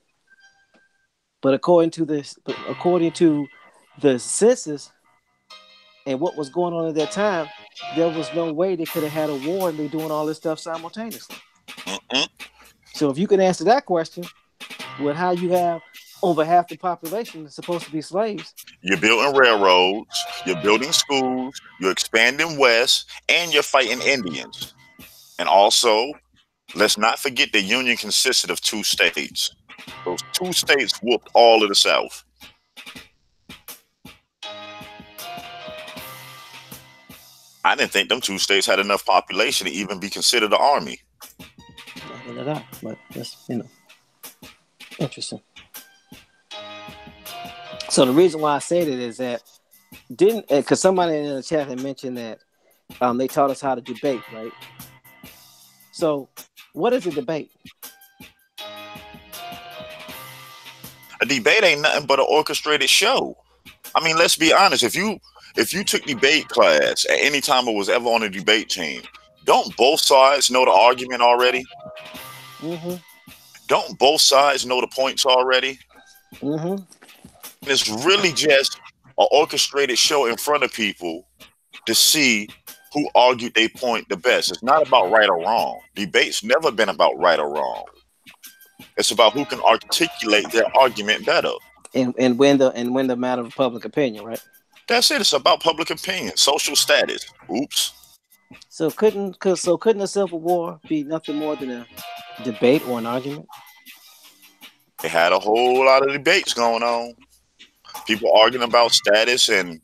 But according to the census and what was going on at that time, there was no way they could have had a war and be doing all this stuff simultaneously. Mm-mm. So if you can answer that question, with how you have over half the population is supposed to be slaves. You're building railroads, you're building schools, you're expanding west, and you're fighting Indians. And also, let's not forget the Union consisted of two states. Those two states whooped all of the South. I didn't think them two states had enough population to even be considered an army. Not into that, but that's interesting. So the reason why I say that is that didn't because somebody in the chat had mentioned that they taught us how to debate, right? So what is a debate? A debate ain't nothing but an orchestrated show. I mean, let's be honest. If you took debate class at any time or was ever on a debate team, don't both sides know the argument already? Mm-hmm. Don't both sides know the points already? Mm-hmm. It's really just an orchestrated show in front of people to see who argued their point the best. It's not about right or wrong. Debate's never been about right or wrong. It's about who can articulate their argument better. and when the matter of public opinion, right? That's it. It's about public opinion, social status. Oops. So couldn't a civil war be nothing more than a debate or an argument? They had a whole lot of debates going on. People arguing about status and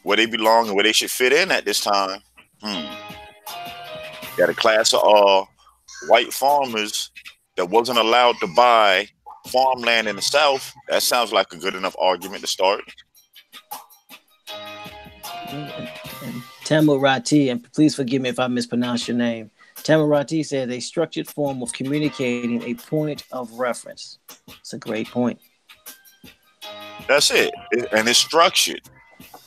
where they belong and where they should fit in at this time. Hmm. You had a class of white farmers that wasn't allowed to buy farmland in the South. That sounds like a good enough argument to start. And Tamil and please forgive me if I mispronounce your name. Tamil said a structured form of communicating a point of reference. It's a great point. That's it. And it's structured.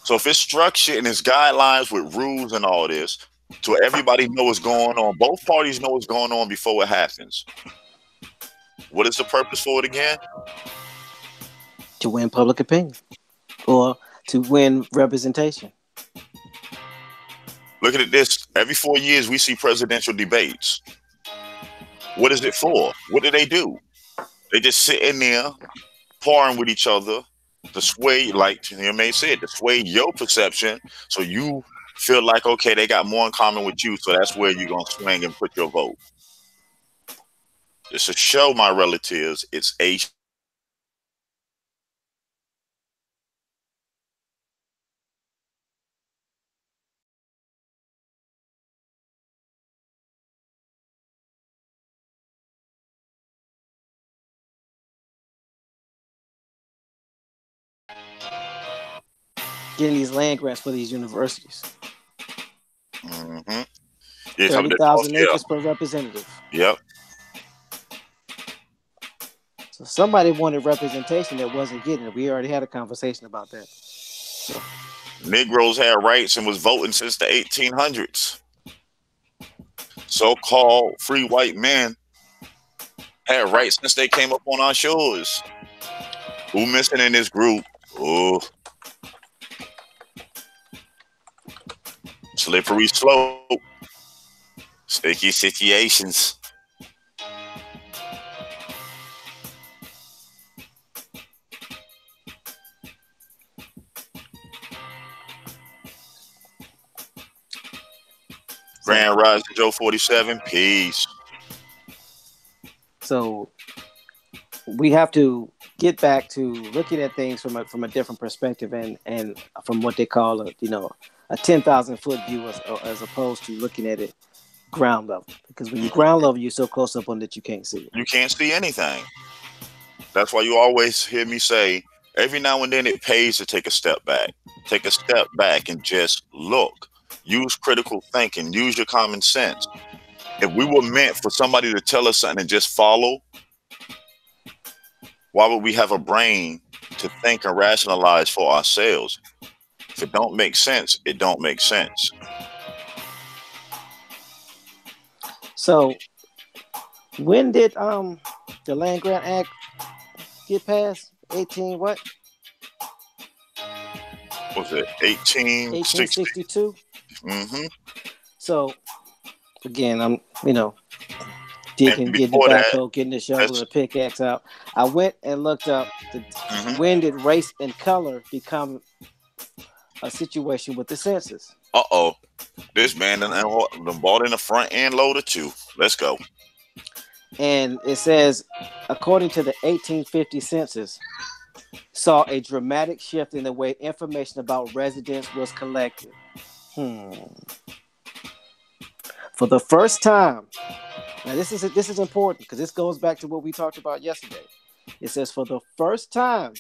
So if it's structured and it's guidelines with rules and all this, so everybody know what's going on, both parties know what's going on before it happens. What is the purpose for it again? To win public opinion or to win representation. Look at this. Every 4 years, we see presidential debates. What is it for? What do? They just sit in there, parring with each other to sway, like you may say, to sway your perception, so you feel like okay, they got more in common with you, so that's where you're gonna swing and put your vote. It's a show, my relatives. It's a Getting these land grants for these universities. mm-hmm. Yeah, something that costs. 30,000 Yeah, acres per representative. yep. So somebody wanted representation that wasn't getting it. We already had a conversation about that. So, Negroes had rights and was voting since the 1800s. So-called free white men had rights since they came up on our shores. Who missing in this group? Oh, slippery slope, sticky situations. Grand Rise Joe 47. Peace. so we have to get back to looking at things from a different perspective and from what they call a 10,000 foot view as opposed to looking at it ground level, because when you ground level you're so close up on that you can't see it. You can't see anything. That's why you always hear me say every now and then it pays to take a step back. Take a step back and just look. Use critical thinking. Use your common sense. If we were meant for somebody to tell us something and just follow, why would we have a brain to think and rationalize for ourselves? If it don't make sense, it don't make sense. So when did the Land Grant Act get passed? 18 what? Was it 1860? 1862. Mm-hmm. So again, I'm And digging, getting the before that, backhoe, getting the shovel, that's the pickaxe out. I went and looked up when did race and color become a situation with the census. uh-oh. This man done bought in the front end loader too. Let's go. And it says, according to the 1850 census, saw a dramatic shift in the way information about residents was collected. For the first time, now this is important because this goes back to what we talked about yesterday. It says for the first time,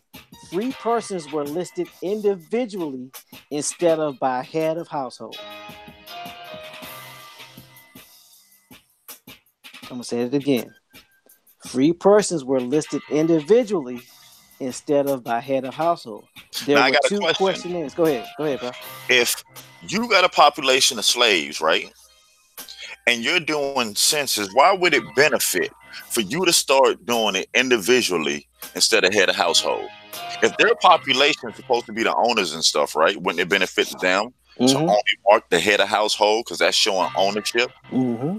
free persons were listed individually instead of by head of household. I'm gonna say it again. Free persons were listed individually instead of by head of household. There Now I were got a two question. questionnaires. Go ahead, bro. If you got a population of slaves, right? And you're doing census, why would it benefit for you to start doing it individually instead of head of household? If their population is supposed to be the owners and stuff, right? Wouldn't it benefit them to only mark the head of household because that's showing ownership? Mm-hmm.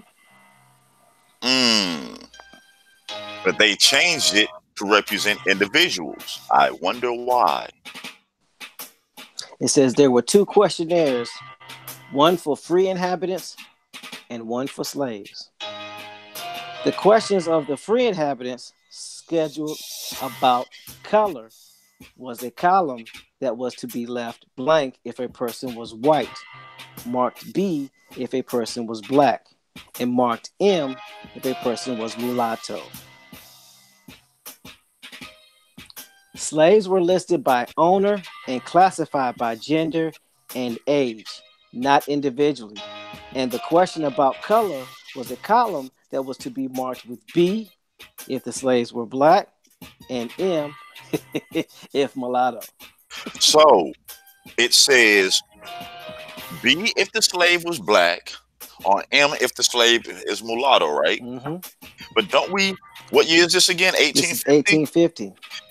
But they changed it to represent individuals. I wonder why. It says there were two questionnaires, one for free inhabitants and one for slaves. The questions of the free inhabitants scheduled about color was a column that was to be left blank if a person was white, marked B if a person was black, and marked M if a person was mulatto. Slaves were listed by owner and classified by gender and age, not individually. And the question about color was a column that was to be marked with B if the slaves were black and M if mulatto. So it says B if the slave was black, or M if the slave is mulatto, right? Mm-hmm. But don't we? What year is this again? This is 1850. 1850.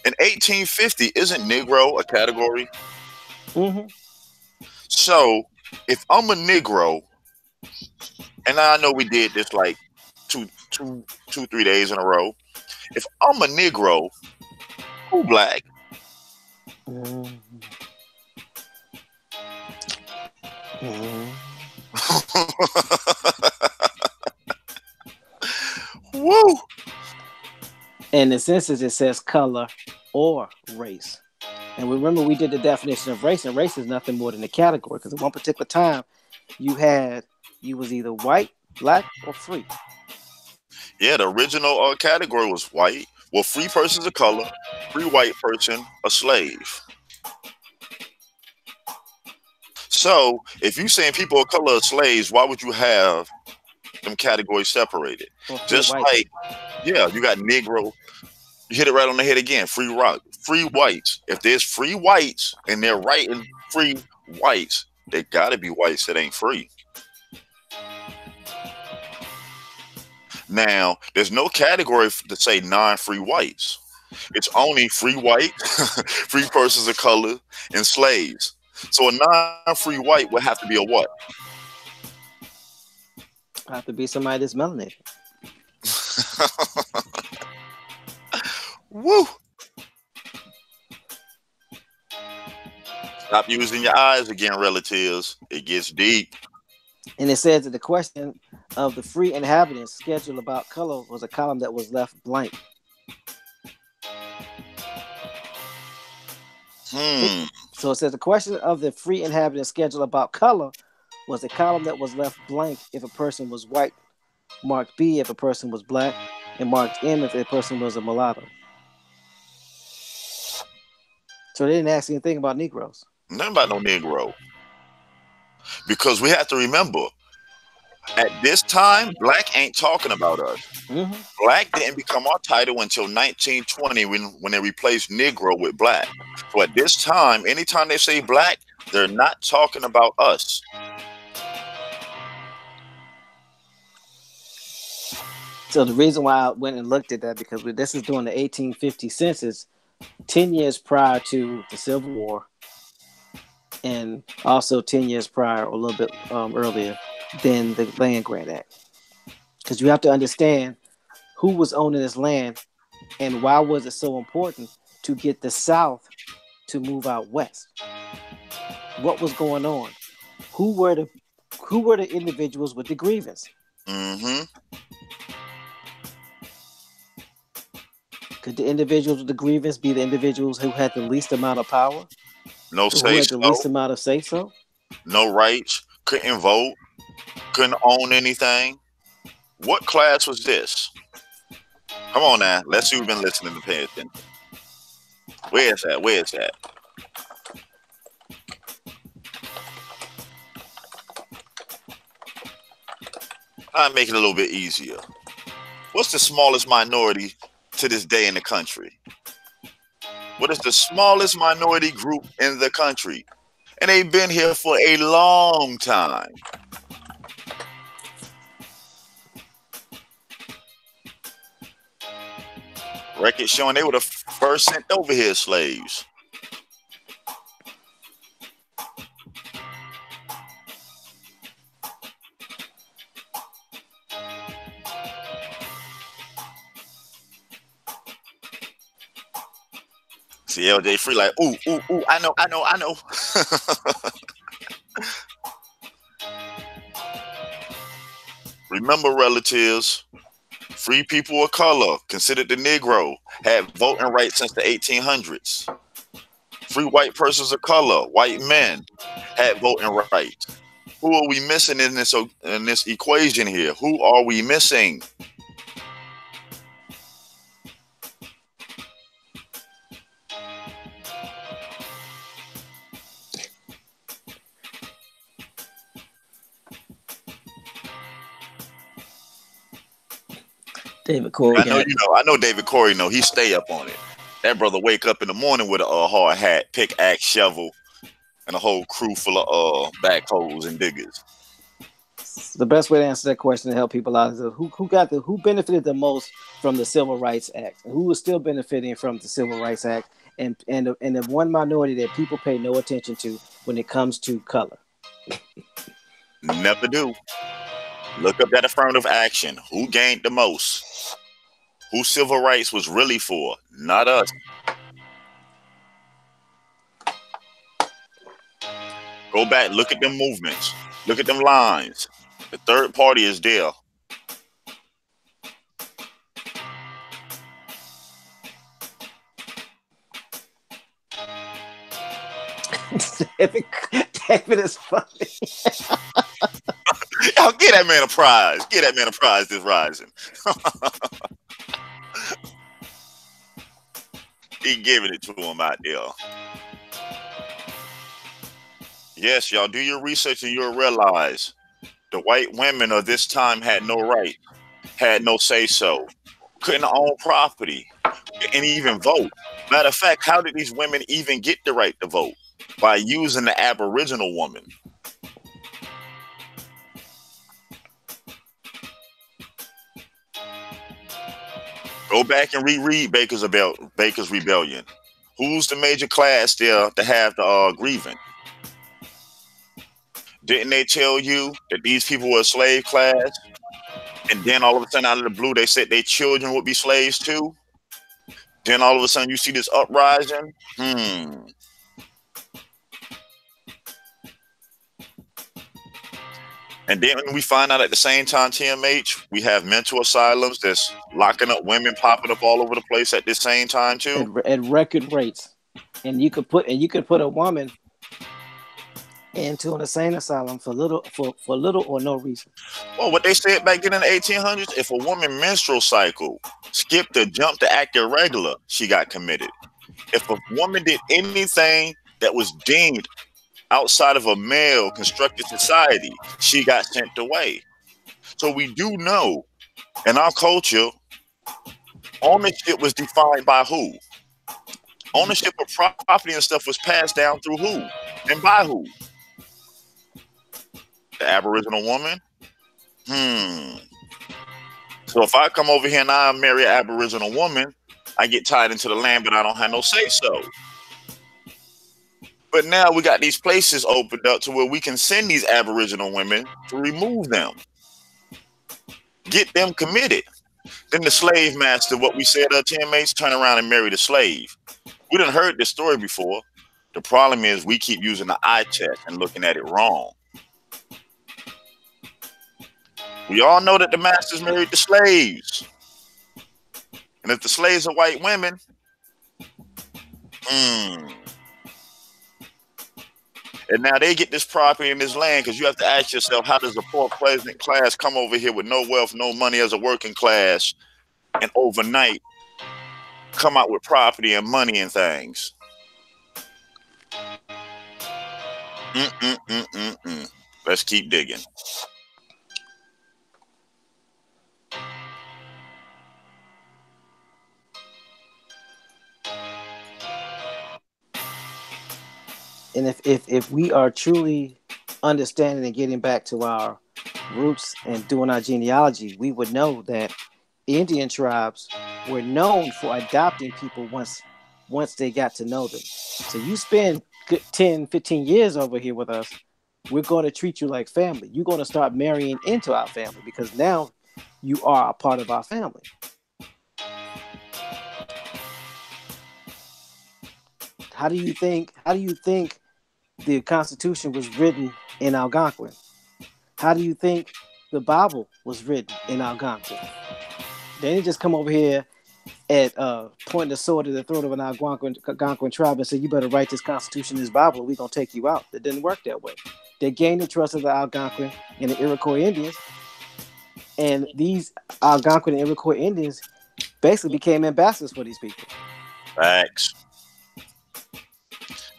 In 1850, isn't Negro a category? Mm-hmm. So if I'm a Negro, and I know we did this like two, 3 days in a row. If I'm a Negro, who black? Mm-hmm. Mm-hmm. Woo! And in census, it says color or race. And remember, we did the definition of race, and race is nothing more than a category. Because at one particular time, you was either white, black, or free. Yeah, the original category was white. Well, free person's a color, free white person a slave. So if you saying people of color are slaves, why would you have them categories separated? Or free Just white. like, yeah, you got Negro. You hit it right on the head again. Free whites. If there's free whites and they're writing free whites, they gotta be whites that ain't free. Now, there's no category to say non-free whites. It's only free white, free persons of color, and slaves. So a non-free white would have to be a what? Have to be somebody that's melanated. Woo! Stop using your eyes again, relatives. It gets deep. And it says that the question of the free inhabitants schedule about color was a column that was left blank. So it says the question of the free inhabitants schedule about color was a column that was left blank if a person was white, marked B if a person was black, and marked M if a person was a mulatto. So they didn't ask anything about Negroes. Nothing about no Negro. Because we have to remember, at this time, black ain't talking about us. Mm-hmm. Black didn't become our title until 1920 when they replaced Negro with black. So at this time, anytime they say black, they're not talking about us. So the reason why I went and looked at that because this is during the 1850 census, 10 years prior to the Civil War, and also 10 years prior, or a little bit earlier, than the Land Grant Act. Because you have to understand who was owning this land and why was it so important to get the South to move out west. What was going on? Who were the individuals with the grievance? Mm-hmm. Could the individuals with the grievance be the individuals who had the least amount of power? No Who say had the so. least amount of say so? No rights. Couldn't vote. Couldn't own anything. What class was this? Come on now. Let's see who's been listening to pay attention. Where is that? Where is that? I'll make it a little bit easier. What's the smallest minority to this day in the country? What is the smallest minority group in the country? And they've been here for a long time. Records showing they were the first sent over here slaves. See LJ Free like, ooh, ooh, ooh, I know, I know, I know. Remember, relatives, free people of color, considered the Negro, had voting rights since the 1800s. Free white persons of color, white men, had voting rights. Who are we missing in this equation here? Who are we missing? David Corey I know got you know. I know David Corey know. He stay up on it. That brother wake up in the morning with a hard hat, pickaxe, shovel, and a whole crew full of backhoes and diggers. the best way to answer that question to help people out is who benefited the most from the Civil Rights Act, and who is still benefiting from the Civil Rights Act, and the one minority that people pay no attention to when it comes to color. Never do. Look up that affirmative action. Who gained the most? Who civil rights was really for? Not us. Go back, look at them movements, look at them lines. The third party is there. David, David is funny. Y'all get that man a prize. Get that man a prize this rising. He giving it to him out there. Yes, y'all do your research and you'll realize the white women of this time had no right, had no say so, couldn't own property, and even vote. Matter of fact, how did these women even get the right to vote? By using the Aboriginal woman. Go back and reread Baker's Rebellion. Who's the major class there to have the grievance? Didn't they tell you that these people were a slave class? And then all of a sudden, out of the blue, they said their children would be slaves too? Then all of a sudden, you see this uprising? And then we find out at the same time, TMH, we have mental asylums that's locking up women, popping up all over the place at the same time too. At record rates, and you could put a woman into an insane asylum for little or no reason. Well, what they said back then in the 1800s, if a woman menstrual cycle skipped or jumped to act irregular, she got committed. If a woman did anything that was deemed outside of a male constructed society, she got sent away. So we do know in our culture, ownership was defined by who? Ownership of property and stuff was passed down through who? And by who? The Aboriginal woman? So if I come over here and I marry an Aboriginal woman, I get tied into the land, but I don't have no say so. But now we got these places opened up to where we can send these Aboriginal women to remove them. Get them committed. Then the slave master, what we said, teammates, turn around and marry the slave. We done heard this story before. The problem is we keep using the eye test and looking at it wrong. We all know that the masters married the slaves. And if the slaves are white women, and now they get this property and this land, because you have to ask yourself, how does a poor peasant class come over here with no wealth, no money as a working class, and overnight come out with property and money and things? Let's keep digging. And if we are truly understanding and getting back to our roots and doing our genealogy, we would know that Indian tribes were known for adopting people once they got to know them. So you spend good 10, 15 years over here with us, we're going to treat you like family. You're going to start marrying into our family because now you are a part of our family. How do you think the Constitution was written in Algonquin? How do you think the Bible was written in Algonquin? They didn't just come over here at pointing the sword at the throat of an Algonquin tribe and say, "You better write this Constitution, this Bible, or we're gonna take you out." It didn't work that way. They gained the trust of the Algonquin and the Iroquois Indians, and these Algonquin and Iroquois Indians basically became ambassadors for these people. Facts. I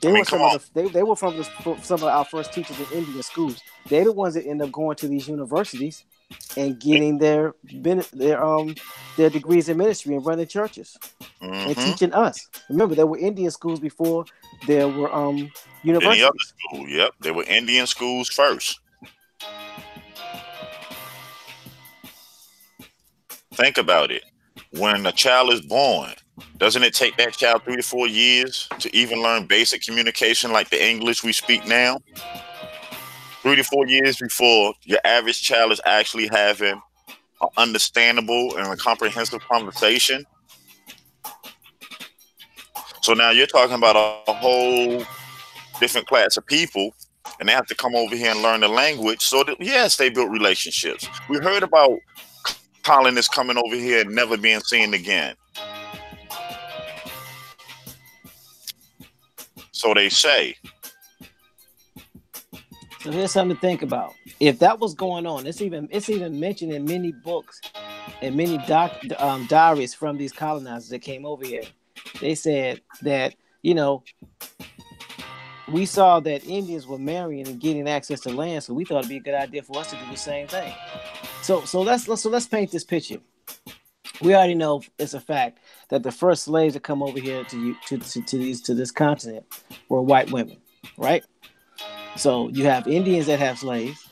They mean, were come some of on. they were some of our first teachers in Indian schools. They're the ones that end up going to these universities and getting their degrees in ministry and running churches and Mm-hmm. teaching us. Remember, there were Indian schools before there were Any other universities. school? Yep, they were Indian schools first. Think about it. When a child is born, doesn't it take that child 3 to 4 years to even learn basic communication like the English we speak now? 3 to 4 years before your average child is actually having an understandable and a comprehensive conversation. So now you're talking about a whole different class of people, and they have to come over here and learn the language. So that, yes, they built relationships. We heard about colonists coming over here and never being seen again. So they say. So here's something to think about. If that was going on, it's even mentioned in many books and many diaries from these colonizers that came over here. They said that we saw that Indians were marrying and getting access to land, so we thought it'd be a good idea for us to do the same thing. So let's paint this picture. We already know it's a fact that the first slaves that come over here to this continent were white women, right? So you have Indians that have slaves,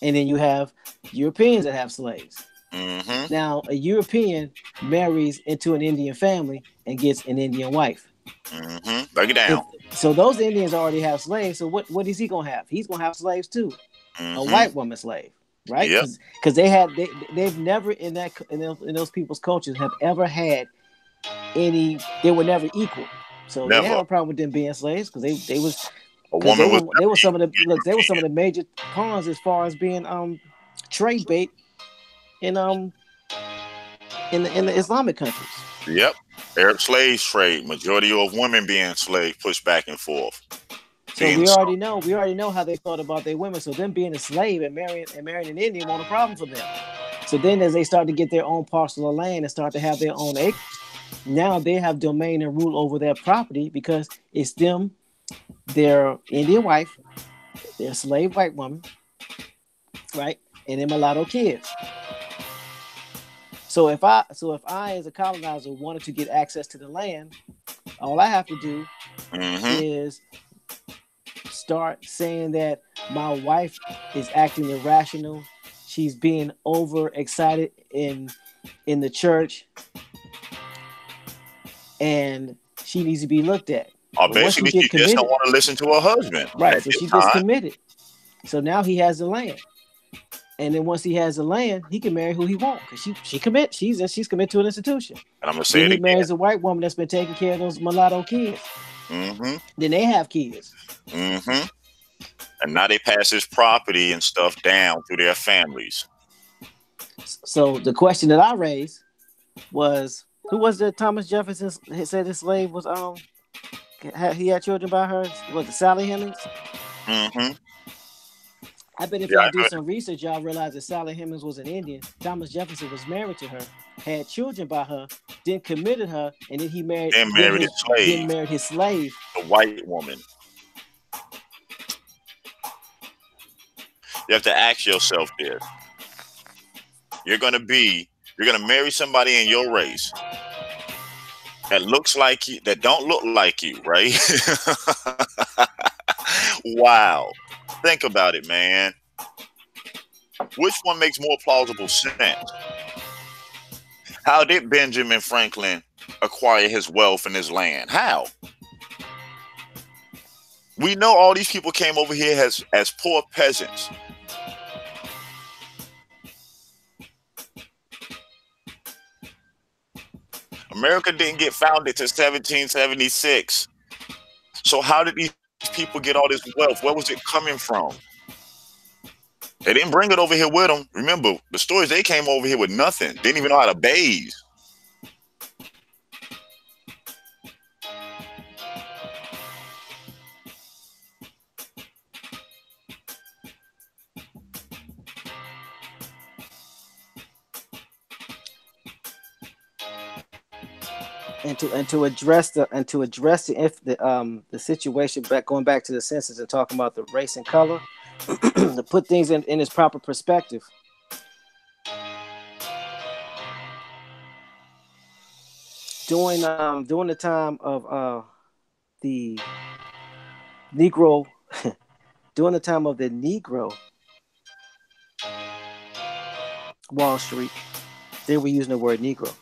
and then you have Europeans that have slaves. Mm-hmm. Now, a European marries into an Indian family and gets an Indian wife. Mm-hmm. Break it If down. so, those Indians already have slaves. So what is he gonna have? He's gonna have slaves too, a Mm-hmm. white woman slave, right? Yep. Because they've never in those people's cultures have ever had any. They were never equal. So they didn't Never. have a problem with them being slaves because they was A because they woman were was they were never some of the look they were some of equal. the major pawns as far as being trade bait in in the Islamic countries. Yep. Arab slave trade. Majority of women being slaves, pushed back and forth. So Being we already know how they thought about their women. So them being a slave and marrying an Indian wasn't a problem for them. So then as they start to get their own parcel of land and start to have their own acres, now they have domain and rule over their property because it's them, their Indian wife, their slave white woman, right, and their mulatto kids. So if I as a colonizer wanted to get access to the land, all I have to do mm-hmm. is start saying that my wife is acting irrational. She's being overexcited in the church, and she needs to be looked at. Or But once she basically, she get just don't committed, want to listen to her husband right? at So this she gets time. committed. So now he has the land, and then once he has the land, he can marry who he wants because she commit. She's committed to an institution. And I'm gonna say Then it he again. marries a white woman that's been taking care of those mulatto kids. Mm-hmm. Then they have kids. Mm-hmm. And now they pass his property and stuff down through their families. So the question that I raised was, who was it? Thomas Jefferson said his slave was he had children by her. Was it Sally Hemings? Mm-hmm. I bet if Yeah, y'all I do know. some research, y'all realize that Sally Hemings was an Indian. Thomas Jefferson was married to her, had children by her, then committed her, and then he married Then married a slave, his slave. a white woman. You have to ask yourself this. You're gonna marry somebody in your race that looks like you, that don't look like you, right? Wow. Think about it, man. Which one makes more plausible sense? How did Benjamin Franklin acquire his wealth and his land? How? We know all these people came over here as poor peasants. America didn't get founded till 1776. So how did these people get all this wealth? Where was it coming from? They didn't bring it over here with them. Remember, the stories, they came over here with nothing. Didn't even know how to bathe. And to address the situation, back going back to the census and talking about the race and color, to put things in its proper perspective. During the time of the Negro, during the time of the Negro Wall Street, they were using the word Negro.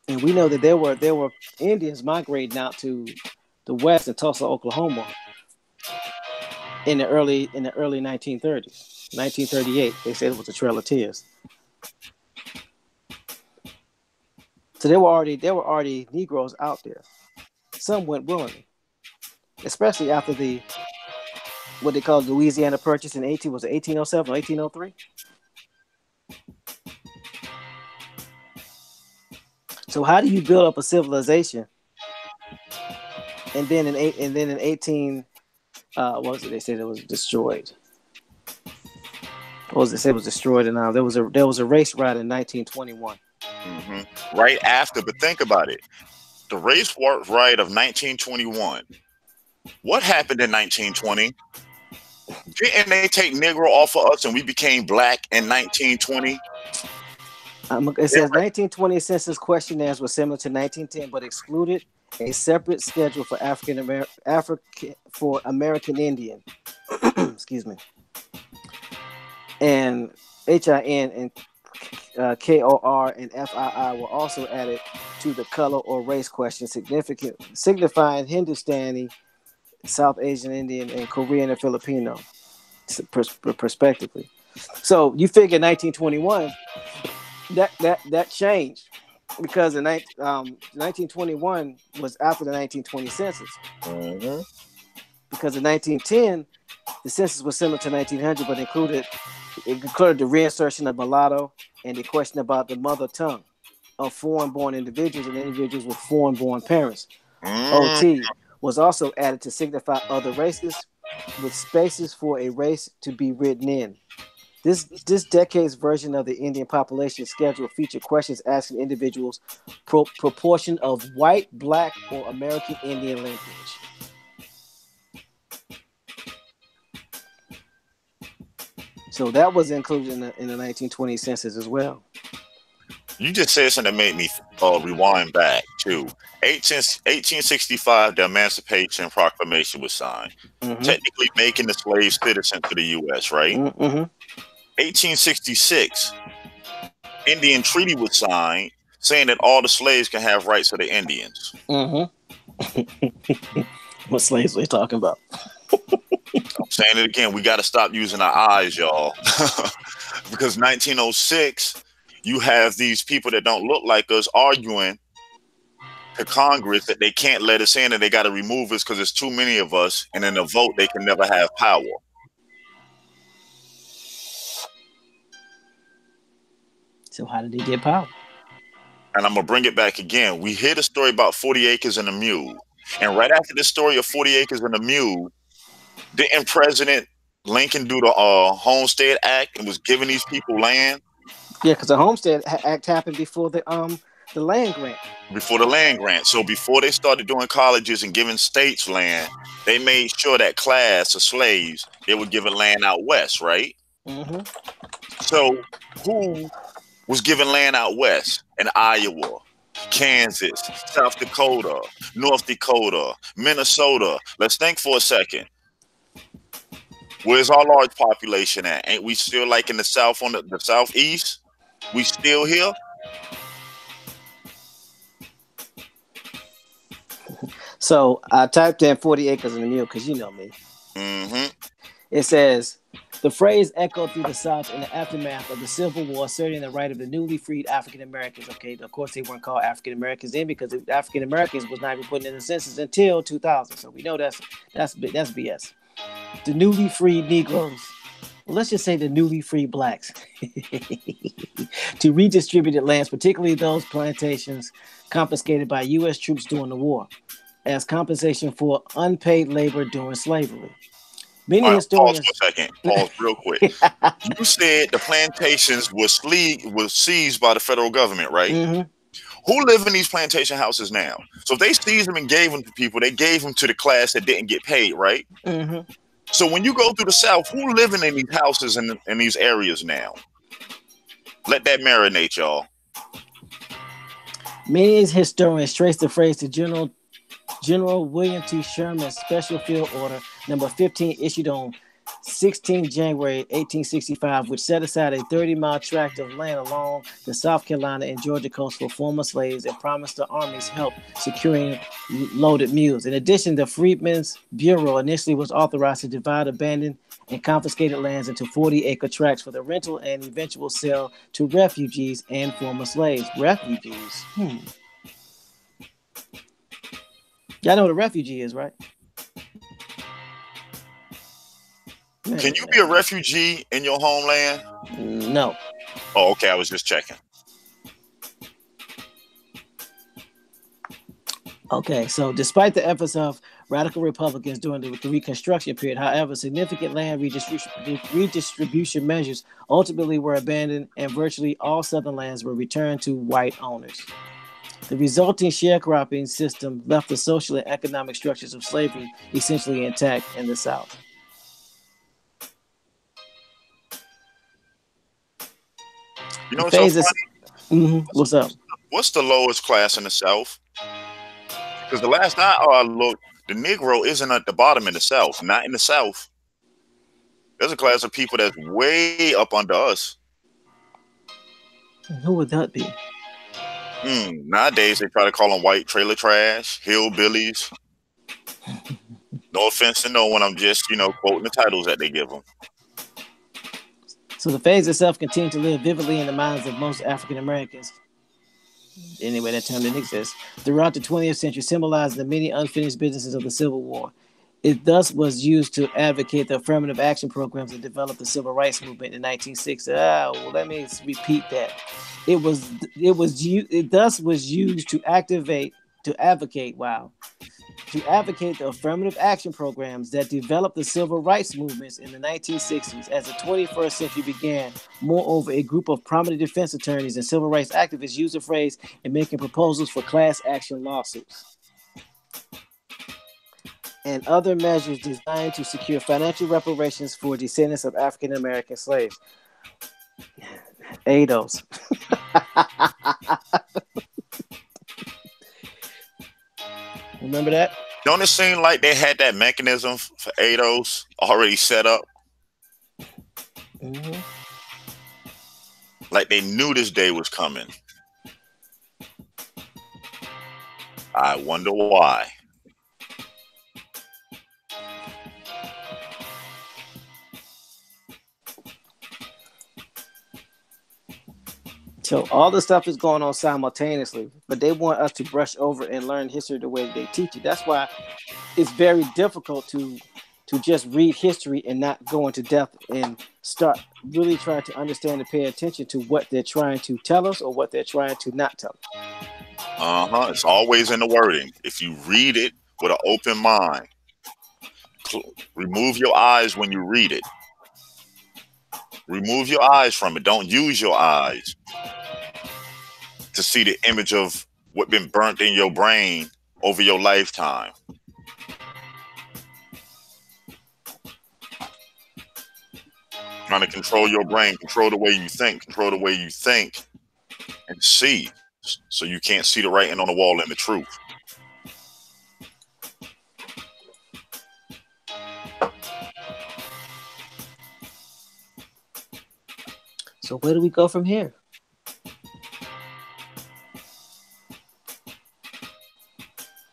And we know that there were Indians migrating out to the west in Tulsa, Oklahoma, in the early 1930s, 1938. They said it was the Trail of Tears. So there were already Negroes out there. Some went willingly, especially after the what they called Louisiana Purchase in 1807 or 1803. So how do you build up a civilization, and then in 18 what was it? They said it was destroyed. What was it? They said it was destroyed, and there was a race riot in 1921. Right after, but think about it. The race riot of 1921. What happened in 1920? Didn't they take Negro off of us and we became black in 1920? It says 1920 census questionnaires were similar to 1910, but excluded a separate schedule for American Indian. Excuse me. And HIN and KOR and FII were also added to the color or race question, signifying Hindustani, South Asian Indian, and Korean and Filipino, respectively. So you figure 1921, that changed, because in 1921 was after the 1920 census. Mm-hmm. Because in 1910, the census was similar to 1900, but included the reinsertion of mulatto and the question about the mother tongue of foreign-born individuals and individuals with foreign-born parents. OT was also added to signify other races, with spaces for a race to be written in. This decade's version of the Indian population schedule featured questions asking individuals proportion of white, black, or American Indian lineage. So that was included in the 1920 census as well. You just said something that made me rewind back to 1865. The Emancipation Proclamation was signed, technically making the slaves citizens to the U.S., right? 1866, Indian Treaty was signed, saying that all the slaves can have rights to the Indians. What slaves are we talking about? I'm saying it again. We got to stop using our eyes, y'all. Because 1906, you have these people that don't look like us arguing to Congress that they can't let us in and they got to remove us because there's too many of us. And in a vote, they can never have power. So how did they get power? And I'm going to bring it back again. We hear the story about 40 acres and a mule. And right after the story of 40 acres and a mule, didn't President Lincoln do the Homestead Act and was giving these people land? Yeah, because the Homestead Act happened before the land grant. Before the land grant. So before they started doing colleges and giving states land, they made sure that class of slaves, they were given land out west, right? So who was given land out west? In Iowa, Kansas, South Dakota, North Dakota, Minnesota. Let's think for a second. Where's our large population at? Ain't we still like in the South, on the Southeast? We still here? So I typed in 40 acres and a mule because you know me. It says The phrase echoed through the South in the aftermath of the Civil War, asserting the right of the newly freed African Americans. Okay, of course they weren't called African Americans then because African Americans was not even put in the census until 2000. So we know that's BS. The newly freed Negroes. Well, let's just say the newly freed blacks to redistributed lands, particularly those plantations confiscated by U.S. troops during the war, as compensation for unpaid labor during slavery. All Many right, pause historians. for a second. Pause real quick. You said the plantations was seized by the federal government, right? Mm-hmm. Who live in these plantation houses now? So if they seized them and gave them to people, they gave them to the class that didn't get paid, right? Mm-hmm. So when you go through the South, who living in these houses in these areas now? Let that marinate, y'all. Many historians trace the phrase to General William T. Sherman's Special Field Order number 15 issued on 16 January 1865, which set aside a 30-mile tract of land along the South Carolina and Georgia coast for former slaves and promised the armies help securing loaded mules. In addition, the Freedmen's Bureau initially was authorized to divide abandoned and confiscated lands into 40-acre tracts for the rental and eventual sale to refugees and former slaves. Refugees? Y'all know what a refugee is, right? Can you be a refugee in your homeland? No. Oh, okay. I was just checking. Okay, so despite the efforts of radical Republicans during the Reconstruction period, however, significant land redistribution measures ultimately were abandoned and virtually all Southern lands were returned to white owners. The resulting sharecropping system left the social and economic structures of slavery essentially intact in the South. You know what's so funny? What's up? What's the lowest class in the South? Because the last I looked, the Negro isn't at the bottom in the South. Not in the South. There's a class of people that's way up under us. Who would that be? Nowadays, they try to call them white trailer trash, hillbillies. No offense to no one. I'm just, quoting the titles that they give them. So the phase itself continued to live vividly in the minds of most African Americans. Anyway, that term didn't exist. Throughout the 20th century, symbolizing the many unfinished businesses of the Civil War. It thus was used to advocate the affirmative action programs that developed the civil rights movement in 1960. Let me repeat that. It thus was used to advocate the affirmative action programs that developed the civil rights movements in the 1960s. As the 21st century began, moreover, a group of prominent defense attorneys and civil rights activists used the phrase in making proposals for class action lawsuits and other measures designed to secure financial reparations for descendants of African American slaves. ADOS. Remember that? Don't it seem like they had that mechanism for ADOS already set up? Mm-hmm. Like they knew this day was coming. I wonder why. So all this stuff is going on simultaneously, but they want us to brush over and learn history the way they teach it. That's why it's very difficult to just read history and not go into depth and start really trying to understand and pay attention to what they're trying to tell us or what they're trying to not tell us. It's always in the wording. If you read it with an open mind, remove your eyes when you read it. Remove your eyes from it. Don't use your eyes to see the image of what been burnt in your brain over your lifetime. Trying to control your brain, control the way you think, and see. So you can't see the writing on the wall and the truth. So where do we go from here?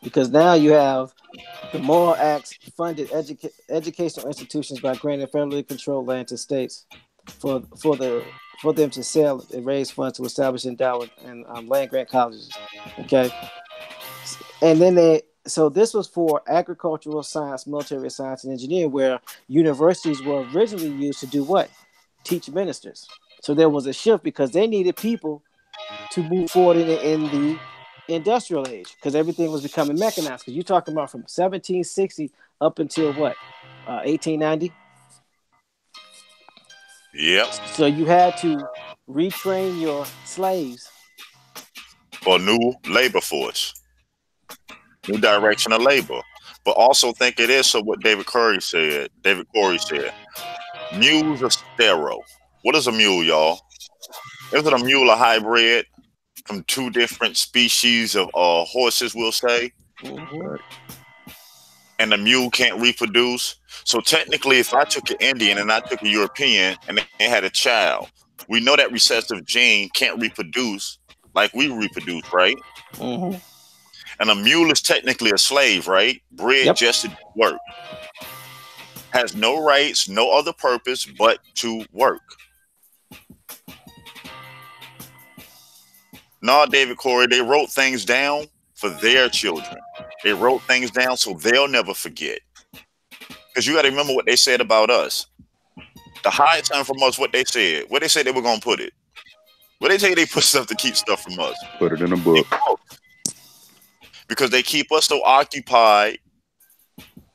Because now you have The Morrill Acts funded educational institutions by granting federally controlled land to states for them to sell and raise funds to establish endowment and land grant colleges. Okay, and then so this was for agricultural science, military science, and engineering, where universities were originally used to do what? Teach ministers. So there was a shift because they needed people to move forward in the industrial age because everything was becoming mechanized. Because you're talking about from 1760 up until what? 1890. Yep. So you had to retrain your slaves. For new labor force, new direction of labor. But also think it is so what David Corey said. Mules are sterile. What is a mule, y'all? Is it a mule a hybrid from two different species of horses, we'll say? Mm-hmm. And the mule can't reproduce. So technically, if I took an Indian and I took a European and they had a child, we know that recessive gene can't reproduce like we reproduce, right? Mm-hmm. And a mule is technically a slave, right? Bred Yep. just to work. Has no rights, no other purpose but to work. No, David Corey, they wrote things down for their children. They wrote things down so they'll never forget. Because you got to remember what they said about us. To hide something from us, what they said. Where they said they were going to put it. Where they tell you they put stuff to keep stuff from us. Put it in a book. Because they keep us so occupied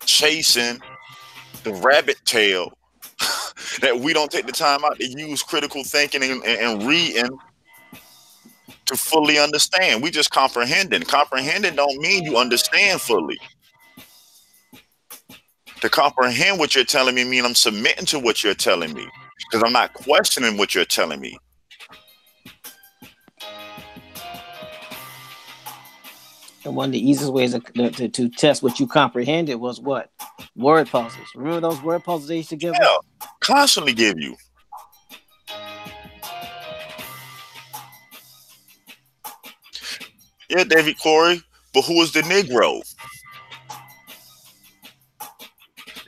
chasing the rabbit tail that we don't take the time out to use critical thinking and reading to fully understand. We just comprehending. Comprehending don't mean you understand fully. To comprehend what you're telling me mean I'm submitting to what you're telling me because I'm not questioning what you're telling me. And one of the easiest ways to test what you comprehended was what? Word puzzles. Remember those word puzzles they used to give us? Yeah, constantly give you. Yeah, David Corey, but who is the Negro?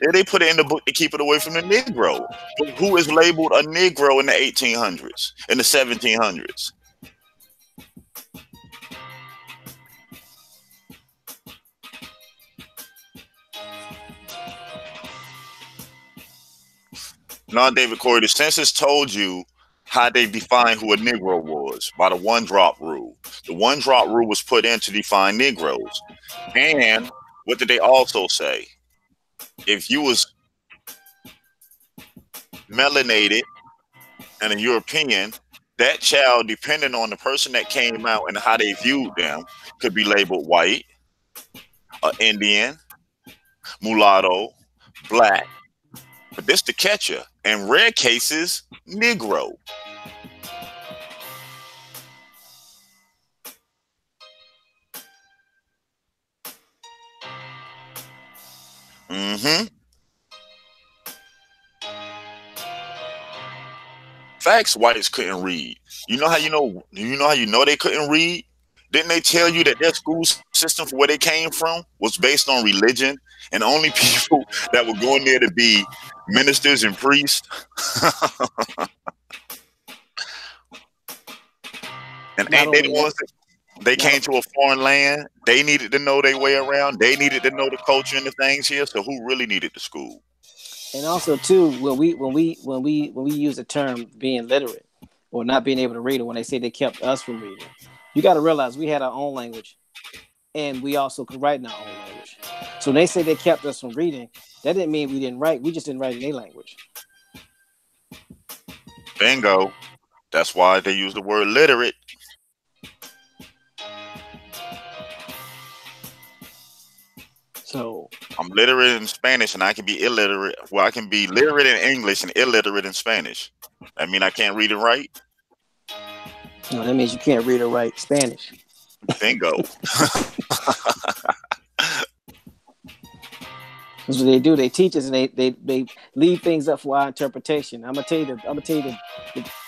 Yeah, they put it in the book to keep it away from the Negro. But who is labeled a Negro in the 1800s, in the 1700s? No, David Corey, the census told you how they defined who a Negro was by the one drop rule. The one drop rule was put in to define Negroes. And what did they also say? If you was melanated and a European, that child, depending on the person that came out and how they viewed them, could be labeled white, Indian, mulatto, black. But this the catcher. In rare cases, Negro. Mm-hmm. Facts whites couldn't read. You know how they couldn't read? Didn't they tell you that their school system for where they came from was based on religion and only people that were going there to be ministers and priests? And Not ain't they the only that, ones that they not, came to a foreign land? They needed to know their way around. They needed to know the culture and the things here. So who really needed the school? and also too, when we use the term being literate or not being able to read, or when they say they kept us from reading, you got to realize we had our own language, and we also could write in our own language. So when they say they kept us from reading, that didn't mean we didn't write. We just didn't write in their language. Bingo. That's why they use the word literate. So I'm literate in Spanish and I can be illiterate. Well, I can be literate in English and illiterate in Spanish. I mean, I can't read and write. that means you can't read or write Spanish. Bingo. That's what they do. They teach us, and they leave things up for our interpretation. I'm gonna tell you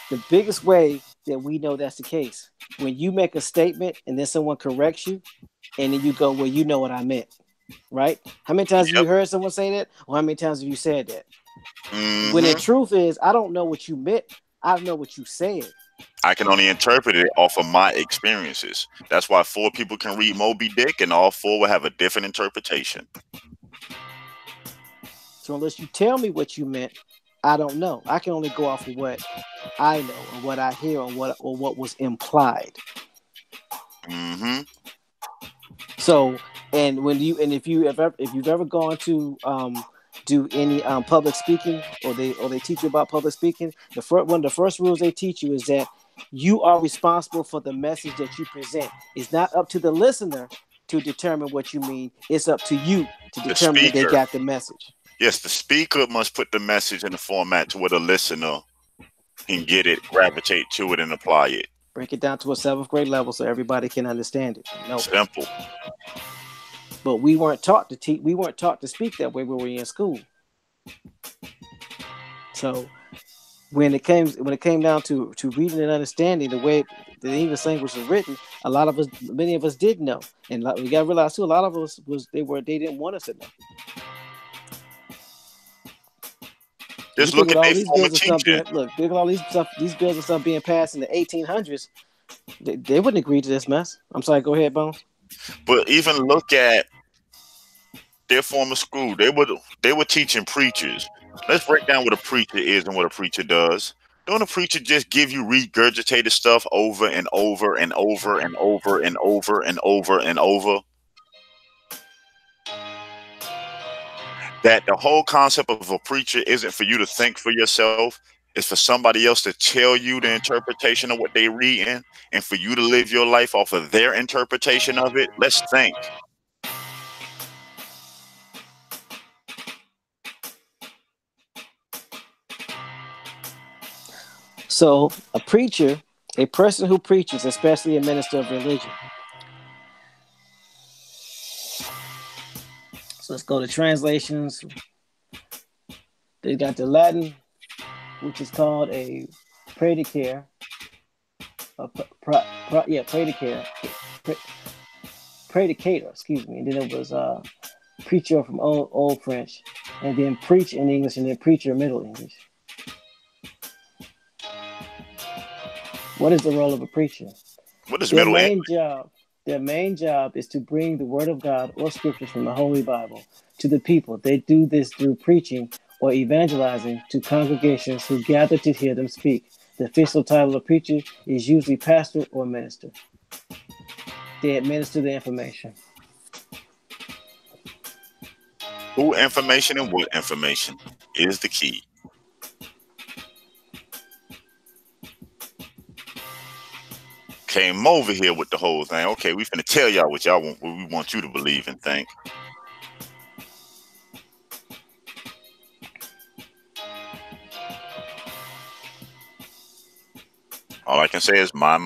the biggest way that we know that's the case. When you make a statement and then someone corrects you, and then you go, "Well, you know what I meant." right? How many times have Yep. you heard someone say that? Or how many times have you said that? When the Hmm. truth is, I don't know what you meant. I know what you said. I can only interpret it off of my experiences. That's why four people can read Moby Dick, and all four will have a different interpretation. So unless you tell me what you meant, I don't know. I can only go off of what I know and what I hear or what was implied. Hmm. So, and when you and if you've ever gone to do any public speaking, or they teach you about public speaking, one of the first rules they teach you is that you are responsible for the message that you present. It's not up to the listener to determine what you mean. It's up to you to The determine that they speaker, got the message. yes, the speaker must put the message in the format to where the listener can get it, gravitate to it, and apply it. Break it down to a seventh grade level so everybody can understand it. No, Simple. but we weren't taught to teach. We weren't taught to speak that way when we were in school. So when it came down to reading and understanding the way the English language was written, many of us did know, and we got to realize too, a lot of us they didn't want us to know. You Just think look with at all their these form bills of and stuff teaching. being look, think with all these bills and stuff being passed in the 1800s, they wouldn't agree to this mess. I'm sorry. Go ahead, Bones. But even look at their form of school. They were teaching preachers. Let's break down what a preacher is and what a preacher does. Don't a preacher just give you regurgitated stuff over and over and over and over and over and over and over? That the whole concept of a preacher isn't for you to think for yourself. It's for somebody else to tell you the interpretation of what they reading, and for you to live your life off of their interpretation of it. Let's think. So a preacher, a person who preaches, especially a minister of religion. So let's go to translations. They got the Latin, which is called a predicator. Predicator. Pre- Predicator, excuse me. And then it was preacher from old French, and then preach in English, and then preacher Middle English. What is the role of a preacher? What is Their Middle main English? job, their main job is to bring the word of God or scriptures from the Holy Bible to the people. They do this through preaching or evangelizing to congregations who gather to hear them speak. The official title of preacher is usually pastor or minister. They administer the information. Who information and what information is the key. Came over here with the whole thing. Okay, we finna tell y'all what y'all want, what we want you to believe and think. All I can say is my.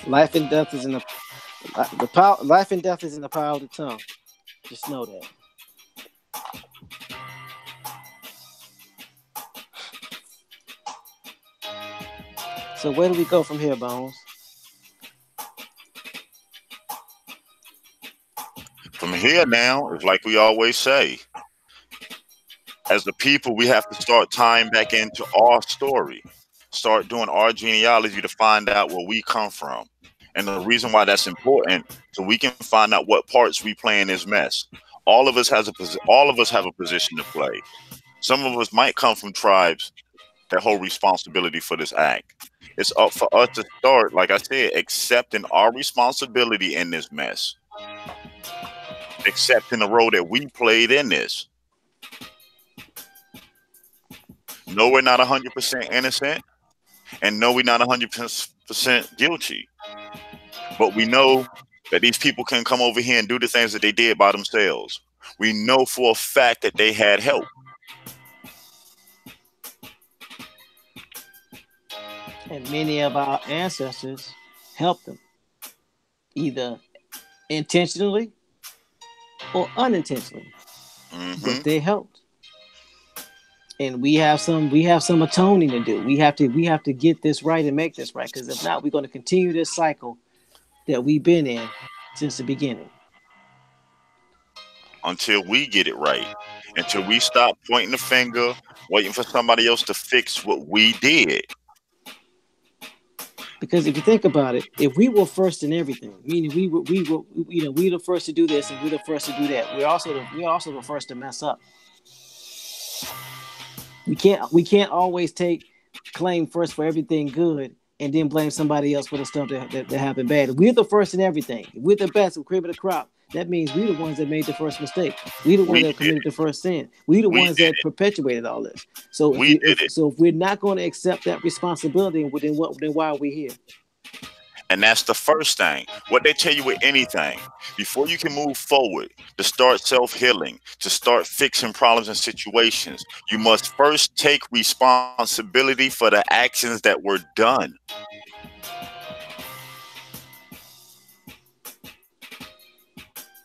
Life and death is in the power. Life and death is in the power of the tongue. Just know that. So where do we go from here, Bones? From here now, it's like we always say. As the people, we have to start tying back into our story. Start doing our genealogy to find out where we come from. And the reason why that's important, so we can find out what parts we play in this mess. All of us have a position to play. Some of us might come from tribes that hold responsibility for this act. It's up for us to start, like I said, accepting our responsibility in this mess, accepting the role that we played in this. No, we're not 100% innocent, and no, we're not 100% guilty. But we know that these people can come over here and do the things that they did by themselves. We know for a fact that they had help. And many of our ancestors helped them, either intentionally or unintentionally, Hmm. but they helped. and we have some atoning to do. We have to get this right and make this right, because if not, we're going to continue this cycle that we've been in since the beginning. until we get it right. Until we stop pointing the finger, waiting for somebody else to fix what we did. Because if you think about it, if we were first in everything, meaning we were, we the first to do this and we're the first to do that, we're also the first to mess up. We can't always take claim first for everything good and then blame somebody else for the stuff that happened bad. If we're the first in everything, if we're the best of cream of the crop, that means we're the ones that made the first mistake. We the ones We that did committed it. the first sin. We the We ones did that it. perpetuated all this. So if We we did if it. so if we're not going to accept that responsibility, then why are we here? And that's the first thing. What they tell you with anything, before you can move forward, to start self healing, to start fixing problems and situations, you must first take responsibility for the actions that were done.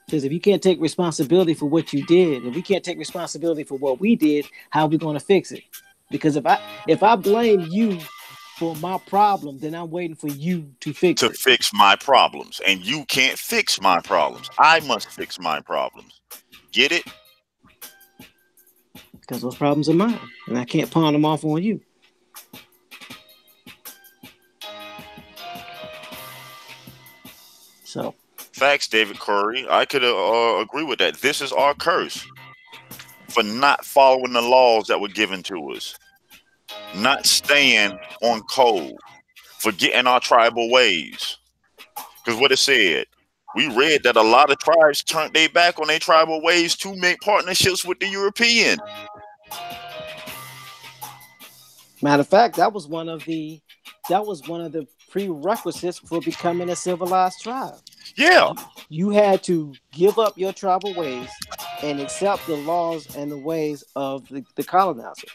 Because if you can't take responsibility for what you did, if we can't take responsibility for what we did, how are we going to fix it? Because if I blame you for my problem, then I'm waiting for you to fix To it. fix my problems. And you can't fix my problems. I must fix my problems. Get it? Because those problems are mine, and I can't pawn them off on you. So Facts, David Curry. I could agree with that. This is our curse for not following the laws that were given to us, not staying on code, forgetting our tribal ways. Because what it said, we read that a lot of tribes turned their back on their tribal ways to make partnerships with the European. matter of fact, that was one of the prerequisites for becoming a civilized tribe. Yeah. You had to give up your tribal ways and accept the laws and the ways of the colonizer.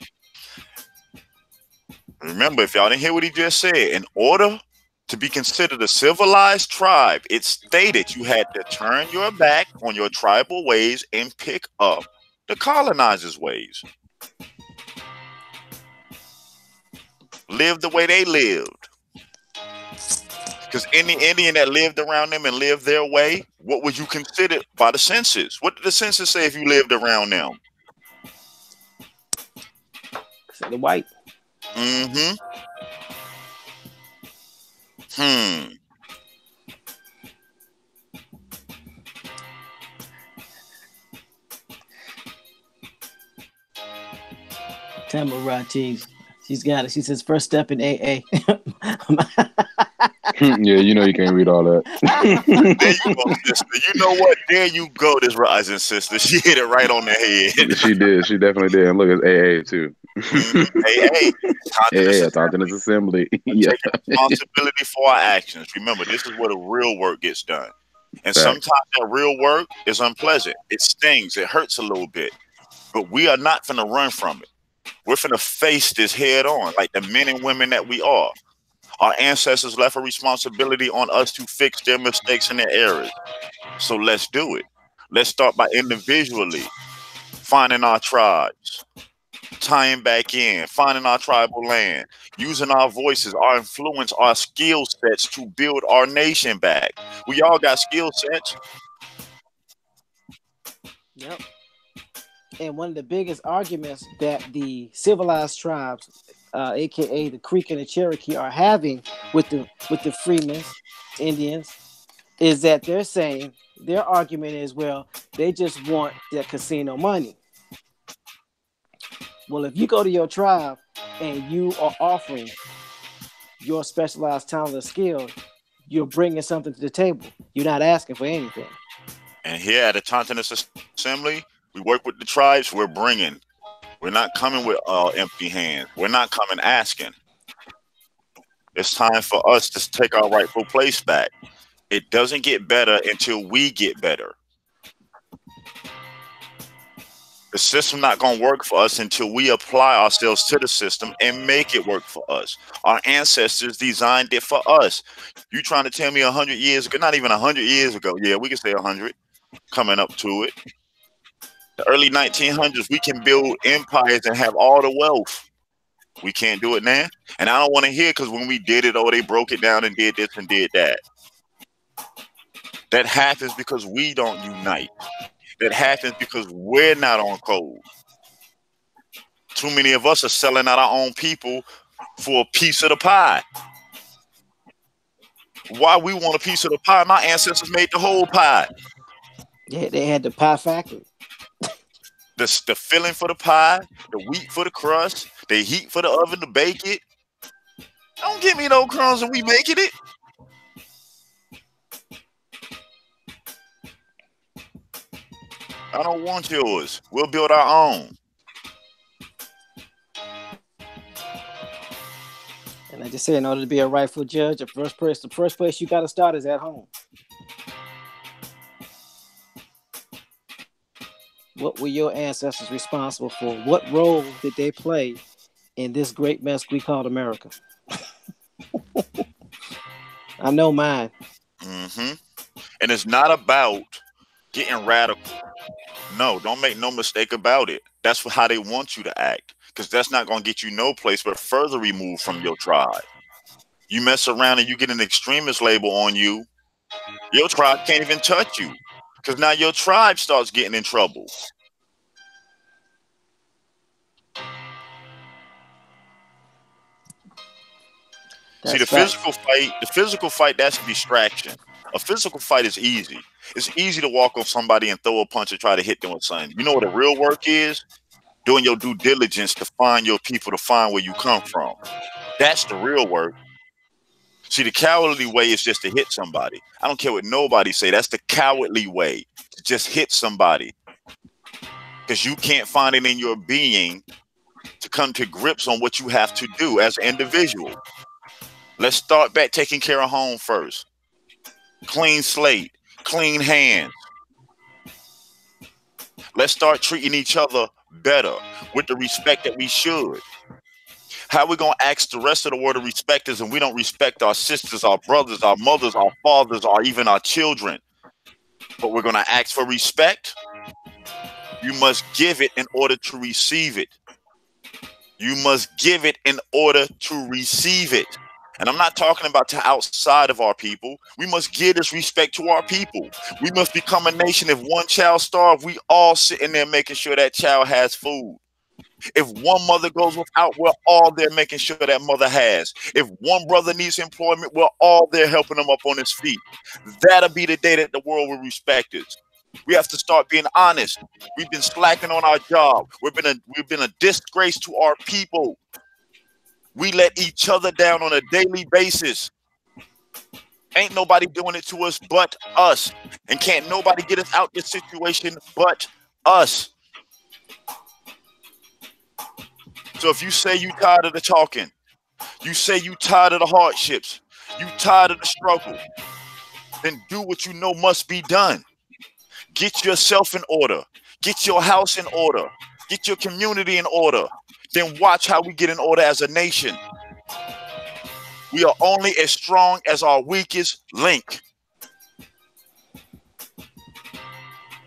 Remember, if y'all didn't hear what he just said, in order to be considered a civilized tribe, it stated you had to turn your back on your tribal ways and pick up the colonizers' ways. Live the way they lived. Because any Indian that lived around them and lived their way, what would you consider by the census? What did the census say if you lived around them? So the white. Mm-hmm. Hmm. Tamarati. She's got it. She says first step in AA. Yeah, you know you can't read all that. There you go, sister. You know what? There you go, this rising sister. She hit it right on the head. She did. She definitely did. And look, it's AA too. Hey, AA, continence Autonomous Assembly. Yeah, taking responsibility for our actions. Remember, this is where the real work gets done. And facts. sometimes that real work is unpleasant. It stings. It hurts a little bit. But we are not going to run from it. We're going to face this head on, like the men and women that we are. Our ancestors left a responsibility on us to fix their mistakes and their errors. So let's do it. Let's start by individually finding our tribes, tying back in, finding our tribal land, using our voices, our influence, our skill sets to build our nation back. We all got skill sets. Yep. And one of the biggest arguments that the civilized tribes, aka the Creek and the Cherokee, are having with the Freemans, Indians, is that they're saying their argument is, well, they just want their casino money. Well, if you go to your tribe and you are offering your specialized talent or skill, you're bringing something to the table. You're not asking for anything. And here at the Continental Assembly, we work with the tribes. We're bringing. We're not coming with empty hands. We're not coming asking. It's time for us to take our rightful place back. It doesn't get better until we get better. The system not gonna work for us until we apply ourselves to the system and make it work for us. Our ancestors designed it for us. You trying to tell me 100 years ago? Not even 100 years ago. Yeah, we can say 100. Coming up to it. The early 1900s, we can build empires and have all the wealth. We can't do it now. And I don't want to hear because when we did it, oh, they broke it down and did this and did that. That happens because we don't unite. That happens because we're not on code. Too many of us are selling out our own people for a piece of the pie. Why we want a piece of the pie? My ancestors made the whole pie. Yeah, they had the pie factory. The filling for the pie, the wheat for the crust, the heat for the oven to bake it. Don't give me no crumbs and we making it. I don't want yours. We'll build our own. And I just say, in order to be a rightful judge, the first place you got to start is at home. What were your ancestors responsible for? What role did they play in this great mess we called America? I know mine. Mm-hmm. And it's not about getting radical. No, don't make no mistake about it. That's how they want you to act. Because that's not going to get you no place but further removed from your tribe. You mess around and you get an extremist label on you, your tribe can't even touch you. Because now your tribe starts getting in trouble. See, That's facts. the physical fight, that's a distraction. A physical fight is easy. It's easy to walk on somebody and throw a punch and try to hit them with something. You know what the real work is? Doing your due diligence to find your people, to find where you come from. That's the real work. See, the cowardly way is just to hit somebody. I don't care what nobody say. That's the cowardly way, to just hit somebody. Because you can't find it in your being to come to grips on what you have to do as an individual. Let's start back taking care of home first. Clean slate, clean hands. Let's start treating each other better with the respect that we should. How we gonna ask the rest of the world to respect us and we don't respect our sisters, our brothers, our mothers, our fathers, or even our children? But we're gonna ask for respect. You must give it in order to receive it. You must give it in order to receive it. And I'm not talking about to outside of our people. We must give this respect to our people. We must become a nation. If one child starves, we all sitting there making sure that child has food. If one mother goes without, we're all there making sure that mother has. If one brother needs employment, we're all there helping him up on his feet. That'll be the day that the world will respect us. We have to start being honest. We've been slacking on our job. We've been a disgrace to our people. We let each other down on a daily basis. Ain't nobody doing it to us but us. And can't nobody get us out this situation but us. So if you say you tired of the talking, you say you tired of the hardships, you tired of the struggle, then do what you know must be done. Get yourself in order. Get your house in order. Get your community in order. Then watch how we get in order as a nation. We are only as strong as our weakest link.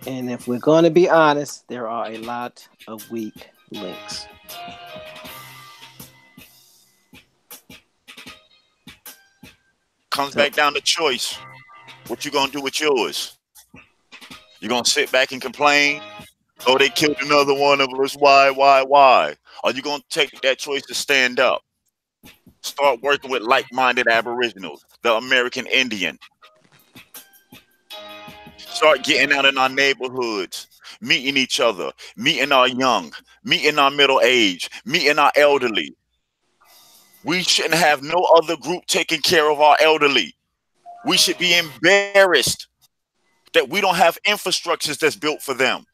And if we're going to be honest, there are a lot of weak links. Comes back down to choice. What you gonna do with yours? You gonna sit back and complain? Oh, they killed another one of us. Why? Are you gonna take that choice to stand up? Start working with like-minded Aboriginals, the American Indian. Start getting out in our neighborhoods, meeting each other, meeting our young, meeting our middle age, meeting our elderly. We shouldn't have no other group taking care of our elderly. We should be embarrassed that we don't have infrastructures that's built for them.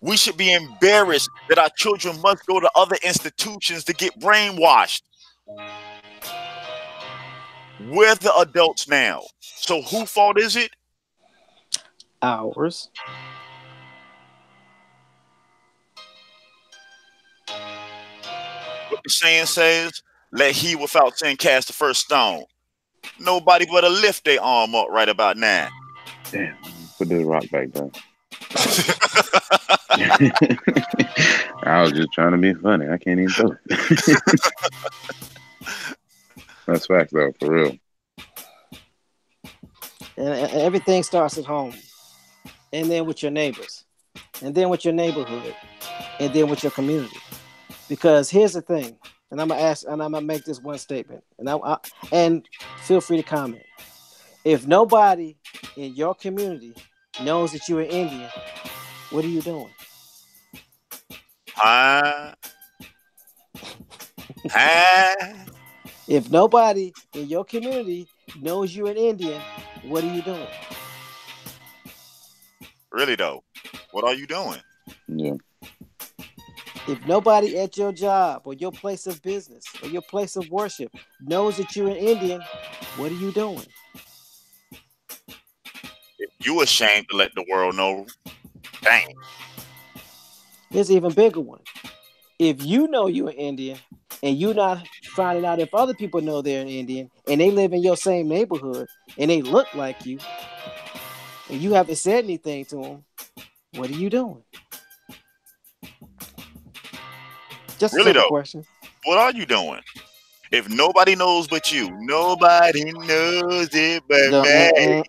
We should be embarrassed that our children must go to other institutions to get brainwashed. We're the adults now. So whose fault is it? Ours. What the saying says, let he without sin cast the first stone. Nobody but to lift their arm up right about now. Damn, put this rock back down. I was just trying to be funny. I can't even throw it. That's facts though, for real. And everything starts at home, and then with your neighbors, and then with your neighborhood, and then with your community. Because here's the thing, and I'm gonna ask, and I'm gonna make this one statement, and feel free to comment. If nobody in your community knows that you're an Indian, what are you doing? Huh? Huh? If nobody in your community knows you're an Indian, what are you doing? Really though, what are you doing? Yeah. If nobody at your job or your place of business or your place of worship knows that you're an Indian, what are you doing? If you ashamed to let the world know, dang. Here's an even bigger one. If you know you're an Indian and you're not finding out if other people know they're an Indian and they live in your same neighborhood and they look like you and you haven't said anything to them, what are you doing? Just a Really simple though, question. what are you doing? If nobody knows but you, nobody knows it but The me.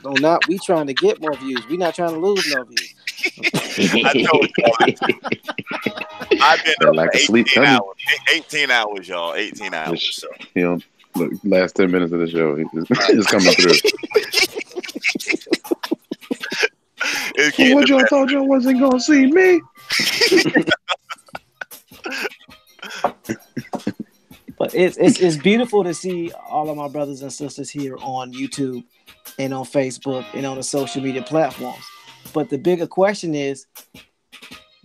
no, not we trying to get more views. We not trying to lose no views. I told y'all, I've been That up lack for of sleep 18 coming. hours. 18 hours, y'all. 18 hours. This, So you know, look, last 10 minutes of the show is coming through. it's Well, getting what the y'all best. thought y'all wasn't gonna see me? But it's beautiful to see all of my brothers and sisters here on YouTube and on Facebook and on the social media platforms. But the bigger question is,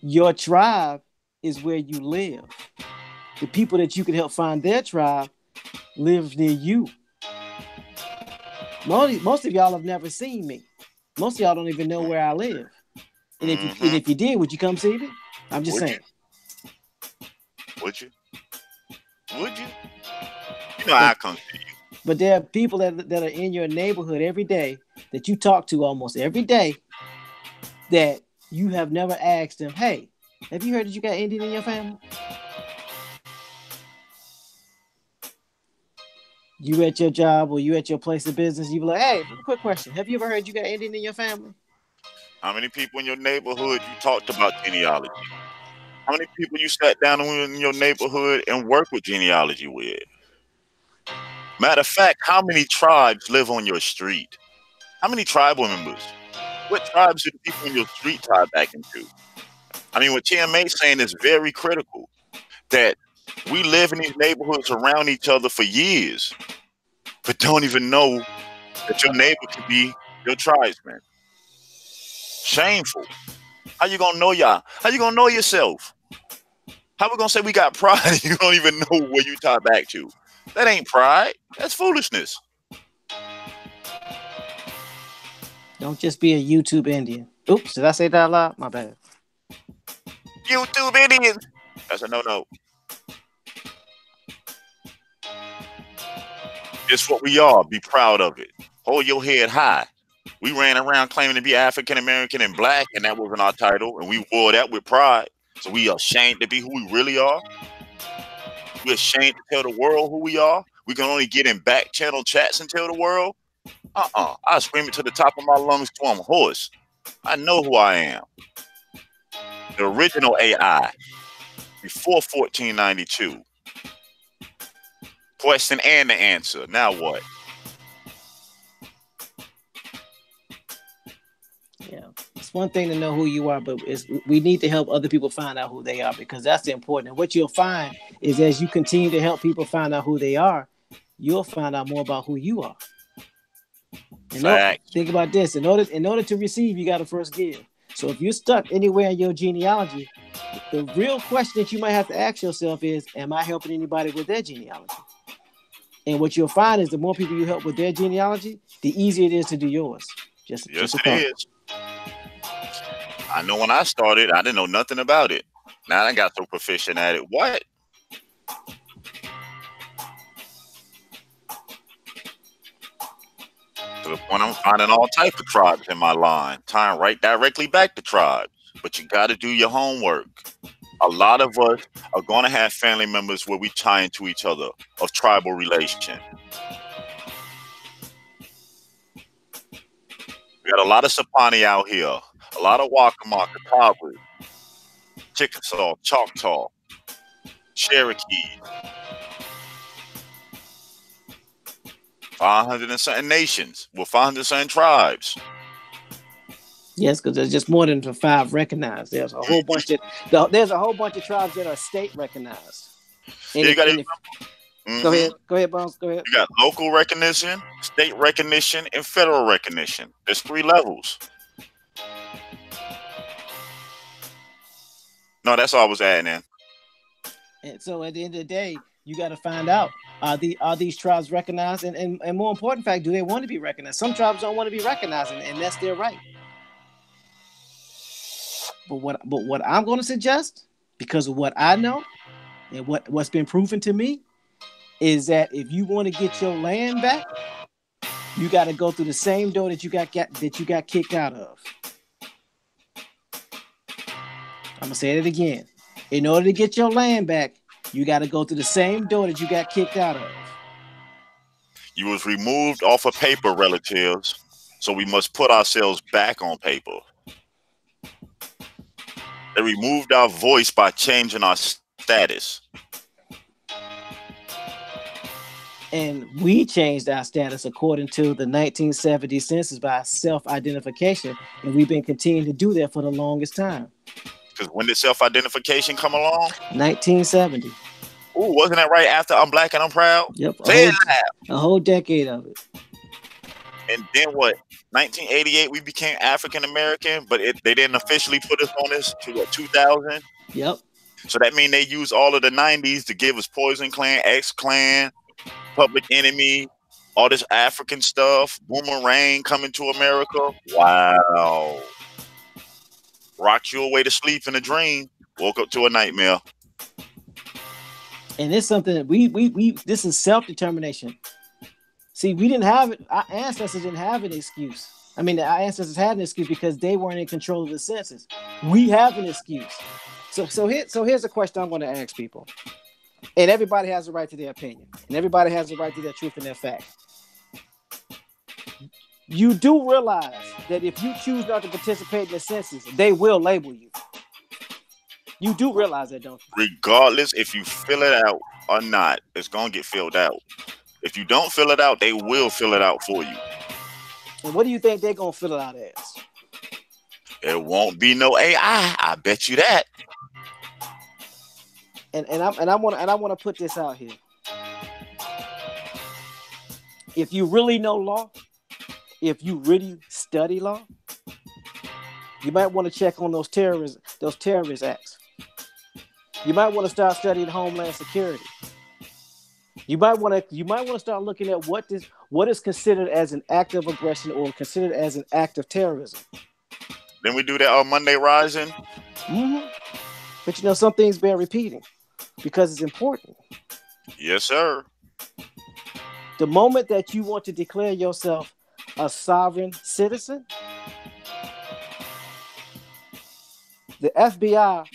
your tribe is where you live. The people that you can help find their tribe live near you. Most of y'all have never seen me. Most of y'all don't even know where I live. And Mm-hmm. if you did, would you come see me? I'm just Would saying. you? Would you? Would you? You know I But come to you. but there are people that are in your neighborhood every day that you talk to almost every day that you have never asked them, hey, have you heard that you got Indian in your family? You at your job or you at your place of business, you be like, hey, quick question. Have you ever heard you got Indian in your family? How many people in your neighborhood you talked about genealogy? How many people you sat down in your neighborhood and worked with genealogy with? Matter of fact, how many tribes live on your street? How many tribal members? What tribes do the people in your street tie back into? I mean, what TMA is saying is very critical that we live in these neighborhoods around each other for years, but don't even know that your neighbor could be your tribesman. Shameful. How you gonna know y'all? How you gonna know yourself? How we gonna say we got pride and you don't even know where you tie back to? That ain't pride. That's foolishness. Don't just be a YouTube Indian. Oops, did I say that out loud? My bad. YouTube Indians. That's a no-no. It's what we are. Be proud of it. Hold your head high. We ran around claiming to be African American and black, and that wasn't our title, and we wore that with pride. So we are ashamed to be who we really are. We're ashamed to tell the world who we are. We can only get in back channel chats and tell the world. I scream it to the top of my lungs till I'm hoarse. I know who I am. The original AI before 1492. Question and the answer. Now what? Yeah. It's one thing to know who you are, but we need to help other people find out who they are because that's important. And what you'll find is as you continue to help people find out who they are, you'll find out more about who you are. And Fact. think about this: in order to receive, you got to first give. So if you're stuck anywhere in your genealogy, the real question that you might have to ask yourself is, am I helping anybody with their genealogy? And what you'll find is the more people you help with their genealogy, the easier it is to do yours. Just Yes, a it thought. is. I know when I started, I didn't know nothing about it. Now I got so proficient at it. What? To the point I'm finding all type of tribes in my line, tying right directly back to tribes. But you got to do your homework. A lot of us are going to have family members where we tie into each other of tribal relation. We got a lot of Sapani out here, a lot of Waccamaw, Catawba, Chickasaw, Choctaw, Cherokee, 500 and something nations, with 500 and something tribes. Yes, because there's just more than the five recognized. There's a whole bunch of tribes that are state recognized. And Yeah, you if, got and if hmm go ahead, Bones, go ahead. you got local recognition, state recognition, and federal recognition. There's three levels. No, that's all I was adding in. And so at the end of the day, you got to find out are these tribes recognized, and more important fact, do they want to be recognized? Some tribes don't want to be recognized, and that's their right. But what I'm going to suggest, because of what I know and what's been proven to me, is that if you want to get your land back, you got to go through the same door that you got kicked out of. I'm gonna say it again. In order to get your land back, you got to go through the same door that you got kicked out of. You was removed off of paper, relatives, so we must put ourselves back on paper. They removed our voice by changing our status. And we changed our status according to the 1970 census by self-identification, and we've been continuing to do that for the longest time. Because when did self-identification come along? 1970. Ooh, wasn't that right after I'm Black and I'm Proud? Yep, Say it a whole decade of it. And then what? 1988, we became African American, but they didn't officially put us on this to what, 2000? Yep. So that means they used all of the 90s to give us Poison Clan, X Clan, Public Enemy, all this African stuff, Boomerang coming to America. Wow. Rocked you away to sleep in a dream, woke up to a nightmare. And it's something that we this is self-determination. See, we didn't have it. Our ancestors didn't have an excuse. I mean, our ancestors had an excuse because they weren't in control of the census. We have an excuse. So here's a question I'm going to ask people. And everybody has a right to their opinion. And everybody has a right to their truth and their fact. You do realize that if you choose not to participate in the census, they will label you. You do realize that, don't you? Regardless if you fill it out or not, it's going to get filled out. If you don't fill it out, they will fill it out for you. And what do you think they're going to fill it out as? It won't be no AI. I bet you that. And I want to put this out here. If you really know law, if you really study law, you might want to check on those terrorist acts. You might want to start studying Homeland Security. You might want to start looking at what is considered as an act of aggression or considered as an act of terrorism. Then we do that on Monday Rising. Mm-hmm. But some things bear repeating because it's important. Yes, sir. The moment that you want to declare yourself a sovereign citizen, the FBI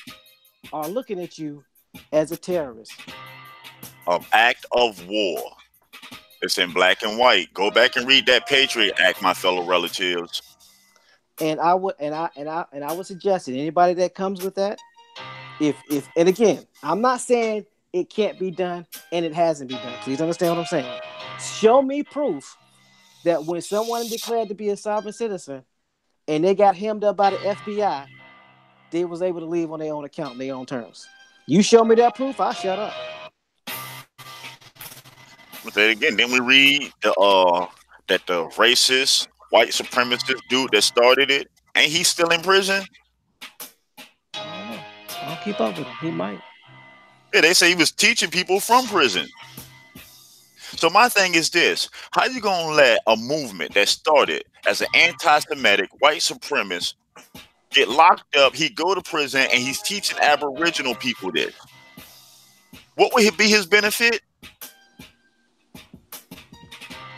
are looking at you as a terrorist. An act of war. It's in black and white. Go back and read that Patriot Act, my fellow relatives. And I would suggest that anybody that comes with that, if and again, I'm not saying it can't be done and it hasn't been done. Please understand what I'm saying. Show me proof that when someone declared to be a sovereign citizen and they got hemmed up by the FBI, they was able to leave on their own account, on their own terms. You show me that proof, I'll shut up. But then again, then we read that the racist, white supremacist dude that started it, ain't he still in prison? I don't know. I don't keep up with him. He might. Yeah, they say he was teaching people from prison. So my thing is this: how you gonna let a movement that started as an anti-Semitic white supremacist get locked up? He go to prison and he's teaching Aboriginal people this. What would be his benefit?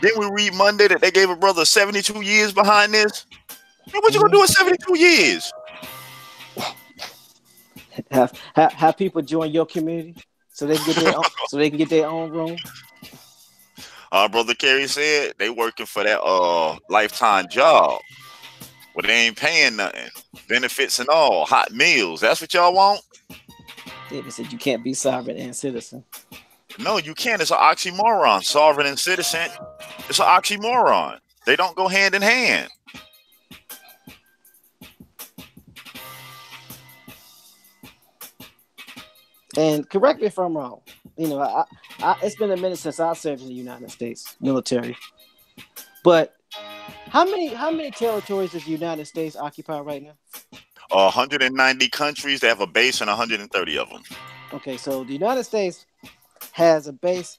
Then we read Monday that they gave a brother 72 years behind this. Man, what you gonna Mhm. do in 72 years? Have people join your community so they can get their own room. Our brother Kerry said they working for that lifetime job where they ain't paying nothing, benefits and all, hot meals. That's what y'all want? David said you can't be sovereign and citizen. No, you can't. It's an oxymoron. Sovereign and citizen. It's an oxymoron. They don't go hand in hand. And correct me if I'm wrong. It's been a minute since I served in the United States military. But how many territories does the United States occupy right now? 190 countries. They have a base in 130 of them. Okay, so the United States has a base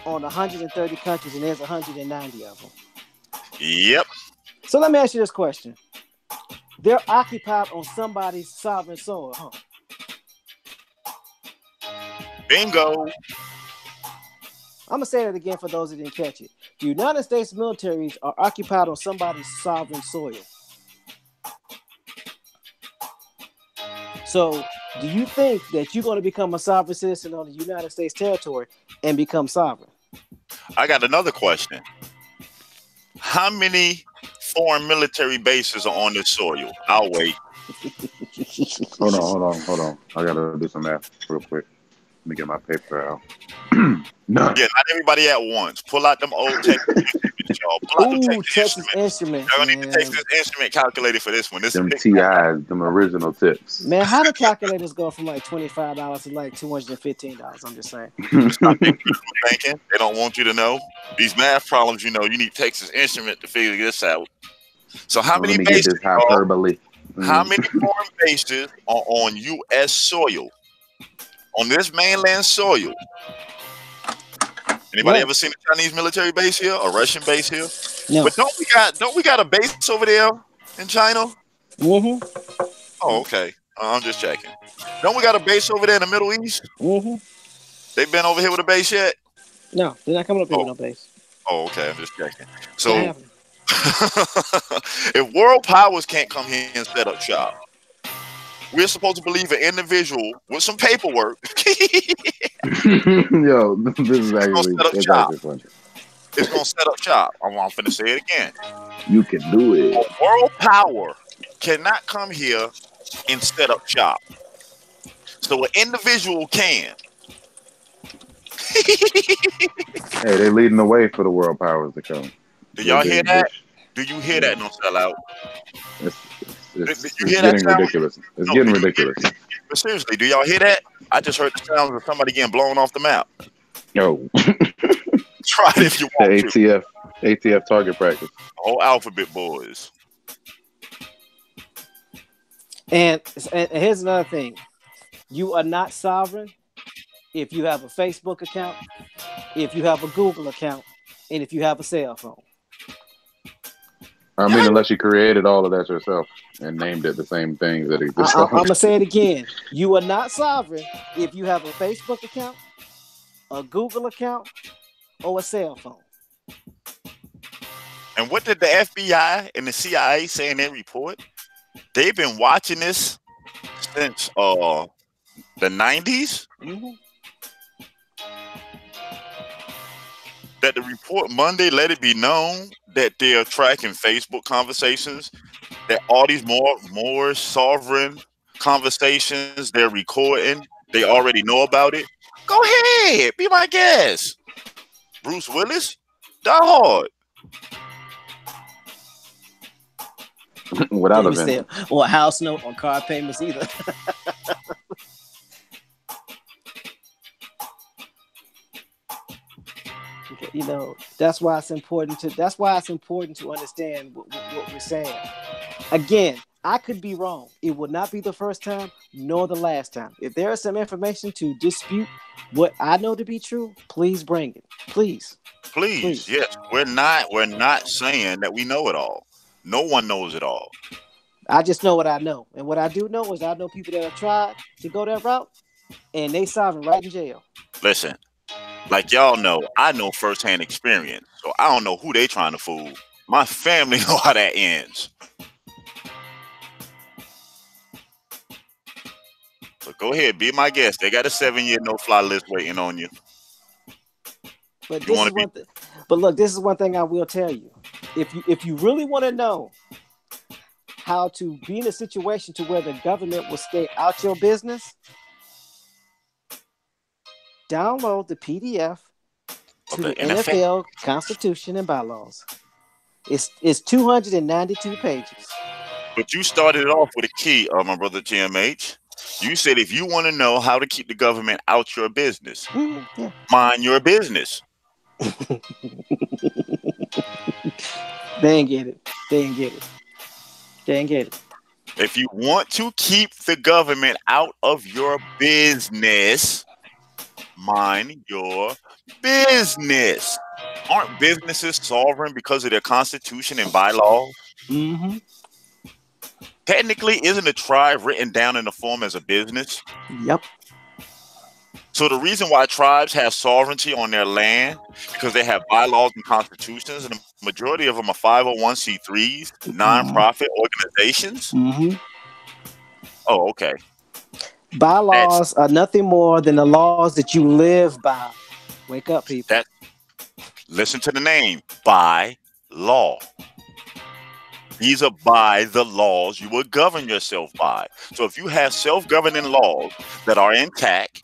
on 130 countries, and there's 190 of them. Yep. So let me ask you this question: they're occupied on somebody's sovereign soil, huh? Bingo. I'm gonna say that again for those that didn't catch it. The United States militaries are occupied on somebody's sovereign soil. So, do you think that you're going to become a sovereign citizen on the United States territory and become sovereign? I got another question. How many foreign military bases are on this soil? I'll wait. Hold on. I gotta do some math real quick. Let me get my paper out. None. Yeah, not everybody at once. Pull out them old Texas instruments, y'all. Pull out them Ooh, Texas Texas instruments. Instruments, Y'all need to man. Texas instrument calculator for this one. This is Them big. TIs, them original tips. Man, how do calculators go from like $25 to like $215? I'm just saying. Stop being thinking. They don't want you to know. These math problems, you need Texas instrument to figure this out. So how many Let me get bases, this hyperbole. how many foreign bases are on U.S. soil? On this mainland soil? Anybody None. ever seen a Chinese military base here? A Russian base here? No. But don't we got a base over there in China? Mm-hmm. Oh, okay. I'm just checking. Don't we got a base over there in the Middle East? Mm-hmm. They been over here with a base yet? No, they're not coming up here with Oh, no base. oh, okay. I'm just checking. Can't So happen. if world powers can't come here and set up shop, we're supposed to believe an individual with some paperwork Yo, this is gonna actually set up it's shop. actually funny. It's gonna set up shop. I'm finna say it again. You can do A it. world power cannot come here and set up shop. So an individual can. Hey, they leading the way for the world powers to come. Do y'all hear They- that? Do you hear that? No sellout. it's Did you hear that getting sound? ridiculous. It's No, getting ridiculous. but seriously, do y'all hear that? I just heard the sounds of somebody getting blown off the map. Yo, Try it if you the want to. ATF target practice. Whole alphabet boys. And here's another thing: you are not sovereign if you have a Facebook account, if you have a Google account, and if you have a cell phone. I mean, unless you created all of that yourself and named it the same things that exist. I'm gonna say it again: you are not sovereign if you have a Facebook account, a Google account, or a cell phone. And what did the FBI and the CIA say in their report? They've been watching this since the 90s. Mm-hmm. That the report Monday let it be known that they're tracking Facebook conversations, that all these more sovereign conversations they're recording, they already know about it. Go ahead, be my guest. Bruce Willis, Die Hard. Without a David vendor. said, or a house note or car payments either. That's why it's important to understand what we're saying. Again, I could be wrong. It will not be the first time nor the last time. If there is some information to dispute what I know to be true, please bring it. Please. Yes. We're not saying that we know it all. No one knows it all. I just know what I know. And what I do know is I know people that have tried to go that route and they sovereign right in jail. Listen, Like y'all know, I know firsthand experience, so I don't know who they trying to fool. My family know how that ends. So go ahead, be my guest. They got a 7 year no fly list waiting on you. But You this want is to be one thing. But look, this is one thing I will tell you. If you really want to know how to be in a situation to where the government will stay out your business, download the PDF of to the the NFL? NFL Constitution and bylaws. It's 292 pages. But you started it off with a key, my brother TMH. You said if you want to know how to keep the government out your business, Yeah. mind your business. They ain't get it. They ain't get it. They ain't get it. If you want to keep the government out of your business, mind your business. Aren't businesses sovereign because of their constitution and bylaws? Mm-hmm. Technically, isn't a tribe written down in the form as a business? Yep. So the reason why tribes have sovereignty on their land because they have bylaws and constitutions, and the majority of them are 501c3s, Mm-hmm. nonprofit organizations. Mm-hmm. Oh, okay. That's Bylaws are nothing more than the laws that you live by. Wake up, people. that. Listen to the name. By law. These are by the laws you will govern yourself by. So if you have self-governing laws that are intact,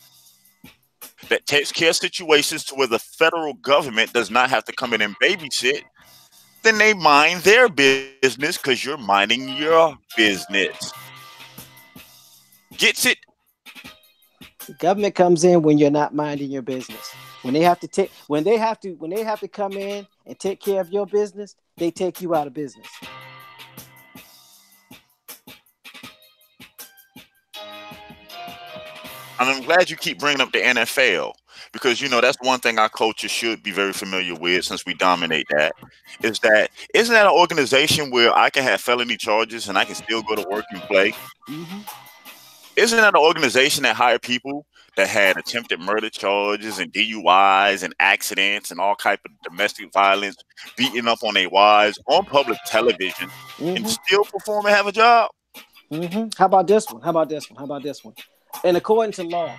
that takes care of situations to where the federal government does not have to come in and babysit, then they mind their business because you're minding your business. Gets it? The government comes in when you're not minding your business. When they have to come in and take care of your business, they take you out of business. And I'm glad you keep bringing up the NFL because that's one thing our culture should be very familiar with since we dominate that. Is that isn't that an organization where I can have felony charges and I can still go to work and play? Mm-hmm. Isn't that an organization that hired people that had attempted murder charges and DUIs and accidents and all type of domestic violence, beating up on their wives on public television, and Mm-hmm. still perform and have a job? Mm-hmm. How about this one? How about this one? How about this one? And according to law,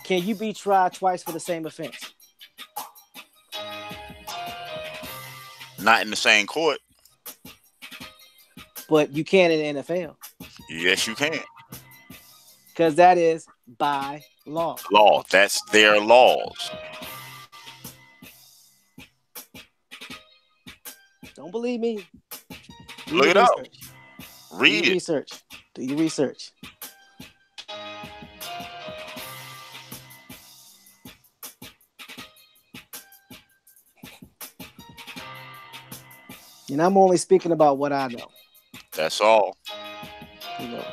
can you be tried twice for the same offense? Not in the same court. But you can in the NFL Yes, you can. because that is by law. Law. That's their laws. Don't believe me? Do Look your it up. research. Do your Read it. research. Do your research. And I'm only speaking about what I know. That's all. You know,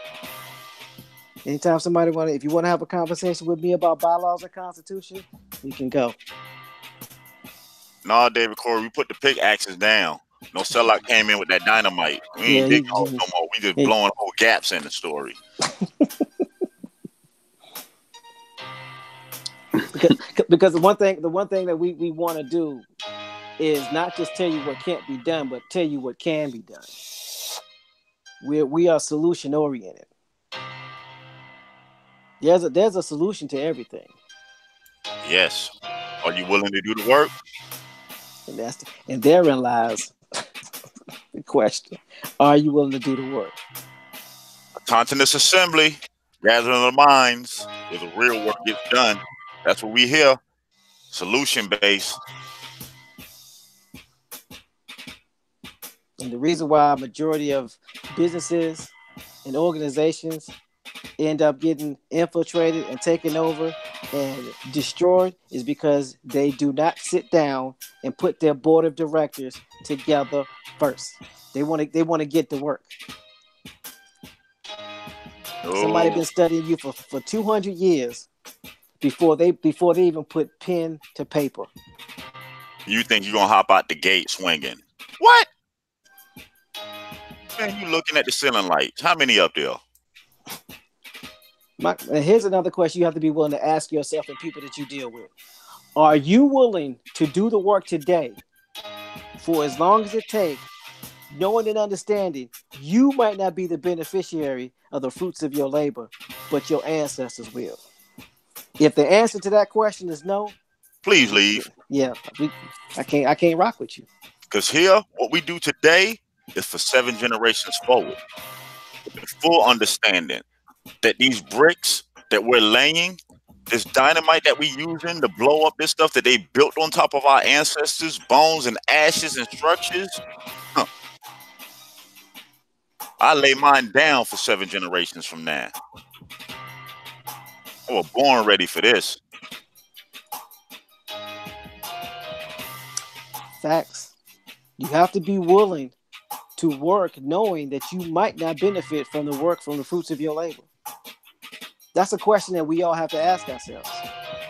anytime if you want to have a conversation with me about bylaws and constitution, you can go. Nah, David Corey, we put the pickaxes down. No sellout came in with that dynamite. We Yeah, ain't digging holes no more. We just blowing whole gaps in the story. because the one thing that we want to do is not just tell you what can't be done, but tell you what can be done. We are solution oriented. There's a solution to everything, Yes. Are you willing to do the work? and therein lies the question: are you willing to do the work? Continence assembly, gathering of the minds, where the real work gets done. That's what we hear. Solution based. And the reason why a majority of businesses and organizations end up getting infiltrated and taken over and destroyed is because they do not sit down and put their board of directors together first. They want to get to work. Somebody Oh, been studying you for 200 years before they even put pen to paper. you think you're gonna hop out the gate swinging? What? Man, you looking at the ceiling lights. How many up there? And here's another question you have to be willing to ask yourself and people that you deal with. Are you willing to do the work today for as long as it takes, knowing and understanding you might not be the beneficiary of the fruits of your labor, but your ancestors will? If the answer to that question is no, Please leave. yeah, I can't rock with you. Because here, what we do today is for 7 generations forward. With the full understanding that these bricks that we're laying, this dynamite that we using to blow up this stuff that they built on top of our ancestors' bones and ashes and structures, huh, I lay mine down for 7 generations from now. I was born ready for this. Facts. You have to be willing to work knowing that you might not benefit from the work from the fruits of your labor. That's a question that we all have to ask ourselves.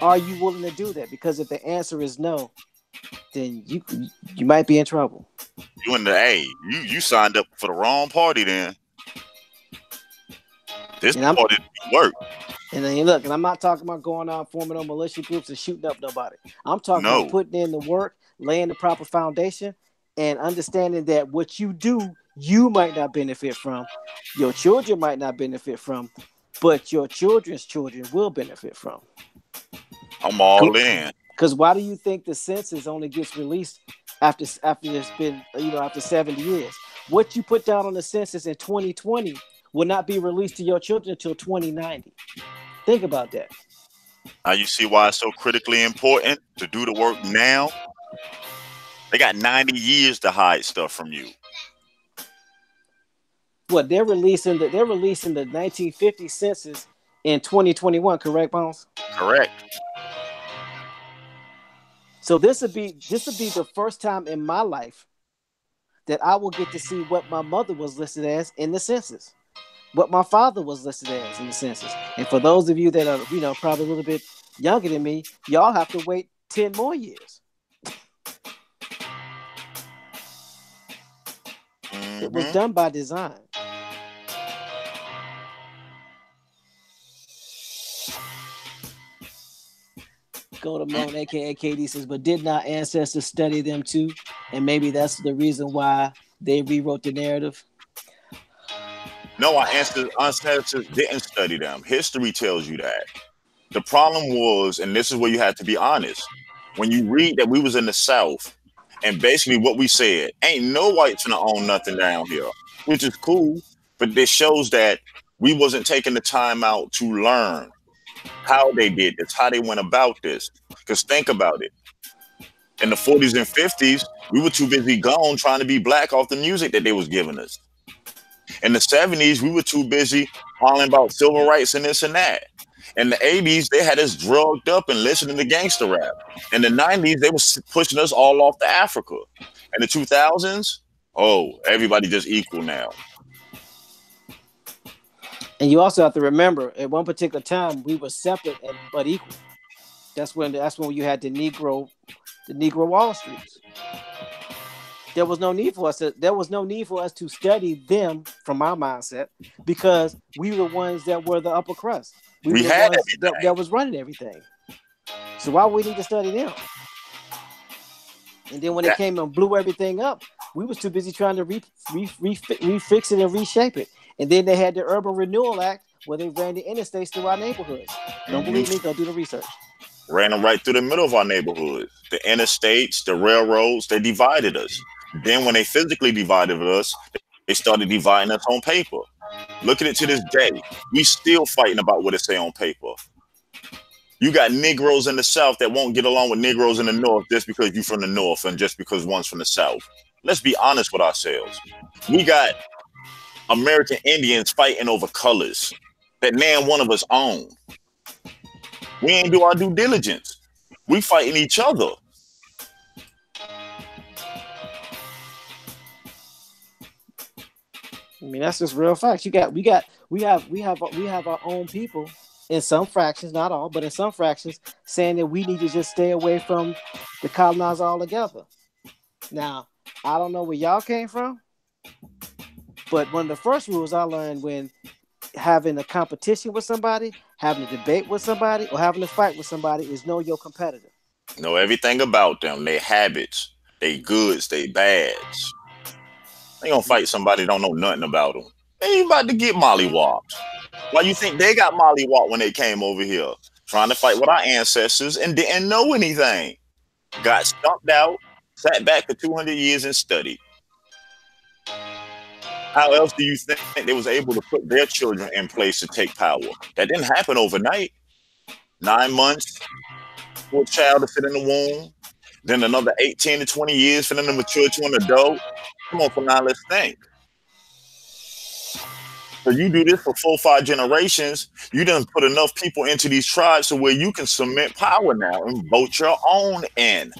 Are you willing to do that? Because if the answer is no, then you might be in trouble. You in the A. You signed up for the wrong party then. This And I'm party work. and then look, and I'm not talking about going out forming no militia groups and shooting up nobody. I'm talking No. about putting in the work, laying the proper foundation, and understanding that what you do, you might not benefit from, your children might not benefit from, but your children's children will benefit from. I'm all in. Because why do you think the census only gets released after it's been after 70 years? What you put down on the census in 2020 will not be released to your children until 2090. Think about that. Now you see why it's so critically important to do the work now. They got 90 years to hide stuff from you. What they're releasing the 1950 census in 2021, correct, Bones? Correct. So this would be the first time in my life that I will get to see what my mother was listed as in the census, what my father was listed as in the census. And for those of you that are probably a little bit younger than me, y'all have to wait 10 more years. It was done by design. Go to Moan, aka KD says, but did not ancestors study them too? And maybe that's the reason why they rewrote the narrative. No, our ancestors didn't study them. History tells you that. The problem was, and this is where you have to be honest, when you read that we was in the South, and basically what we said, ain't no whites gonna own nothing down here, which is cool, but this shows that we wasn't taking the time out to learn how they did this, how they went about this. Because think about it. In the 40s and 50s, we were too busy gone trying to be black off the music that they was giving us. In the 70s, we were too busy hollering about civil rights and this and that. In the 80s, they had us drugged up and listening to gangster rap. In the 90s, they was pushing us all off to Africa. In the 2000s, oh, everybody just equal now. And you also have to remember, at one particular time, we were separate but equal. That's when you had the Negro Wall Streets. There was no need for us to study them from our mindset because we were the ones that were the upper crust. We were the ones that was running everything. So why would we need to study them? And then when it came and blew everything up, we was too busy trying to refix it and reshape it. And then they had the Urban Renewal Act where they ran the interstates through our neighborhoods. Don't believe me? Go do the research. Ran them right through the middle of our neighborhoods. The interstates, the railroads, they divided us. Then when they physically divided us, they started dividing us on paper. Look at it to this day. We still fighting about what it say on paper. You got Negroes in the South that won't get along with Negroes in the North just because you from the North and just because one's from the South. Let's be honest with ourselves. We got American Indians fighting over colors that now one of us own. We ain't do our due diligence. We fighting each other. I mean, that's just real facts. We have our own people in some fractions, not all, but in some fractions, saying that we need to just stay away from the colonizer altogether. Now, I don't know where y'all came from, but one of the first rules I learned when having a competition with somebody, having a debate with somebody, or having a fight with somebody is know your competitor. Know everything about them, their habits, their goods, their bads. They gonna fight somebody that don't know nothing about them. They ain't about to get mollywopped. Why you think they got mollywopped when they came over here? Trying to fight with our ancestors and didn't know anything. Got stumped out, sat back for 200 years and studied. How else do you think they was able to put their children in place to take power? That didn't happen overnight. 9 months for a child to sit in the womb, then another 18 to 20 years for them to mature to an adult. Come on, for now, let's think. So you do this for 4, 5 generations. You done put enough people into these tribes to where you can cement power now and vote your own in.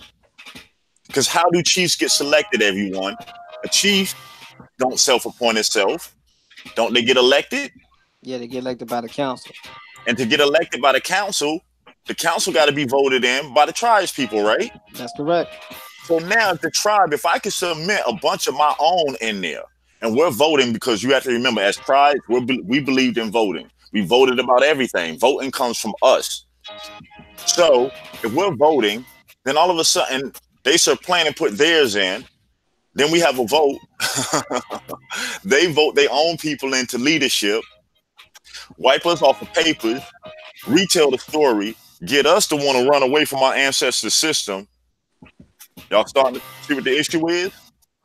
Because how do chiefs get selected, everyone? A chief don't self-appoint itself. Don't they get elected? Yeah, they get elected by the council. And to get elected by the council got to be voted in by the tribes people, right? That's correct. So now the tribe, if I can submit a bunch of my own in there, and we're voting because you have to remember, as tribes, we believed in voting. We voted about everything. Voting comes from us. So if we're voting, then all of a sudden they start planning and put theirs in. Then we have a vote. They vote their own people into leadership, wipe us off of papers, retell the story, get us to want to run away from our ancestor system. Y'all starting to see what the issue is?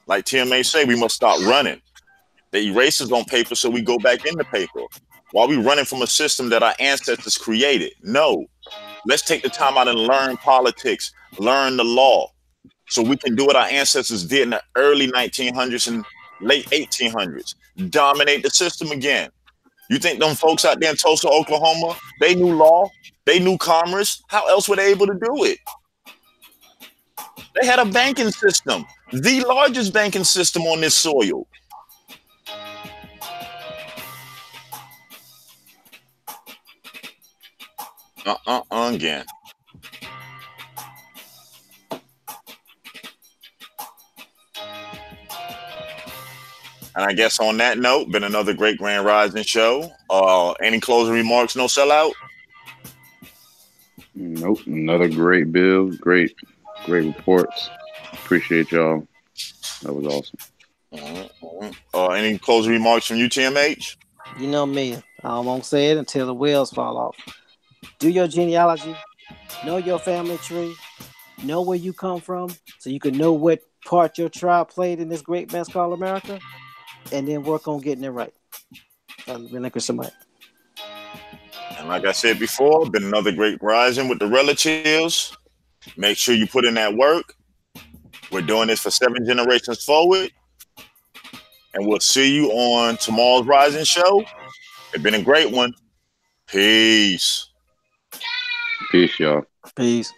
Like TMA say, we must start running. They erase us on paper so we go back in the paper. While we running from a system that our ancestors created? No. Let's take the time out and learn politics, learn the law, so we can do what our ancestors did in the early 1900s and late 1800s. Dominate the system again. You think them folks out there in Tulsa, Oklahoma, they knew law, they knew commerce? How else were they able to do it? They had a banking system, the largest banking system on this soil. Again. And I guess on that note, been another great Grand Rising show. Any closing remarks? No sellout. Nope. Another great bill. Great reports. Appreciate y'all. That was awesome. Any closing remarks from you, TMH? You know me. I won't say it until the wheels fall off. Do your genealogy. Know your family tree. Know where you come from, so you can know what part your tribe played in this great mess called America, and then work on getting it right. I'll relinquish the mic. And like I said before, been another great rising with the relatives. Make sure you put in that work. We're doing this for 7 generations forward. And we'll see you on tomorrow's Rising Show. It's been a great one. Peace. Peace, y'all. Peace.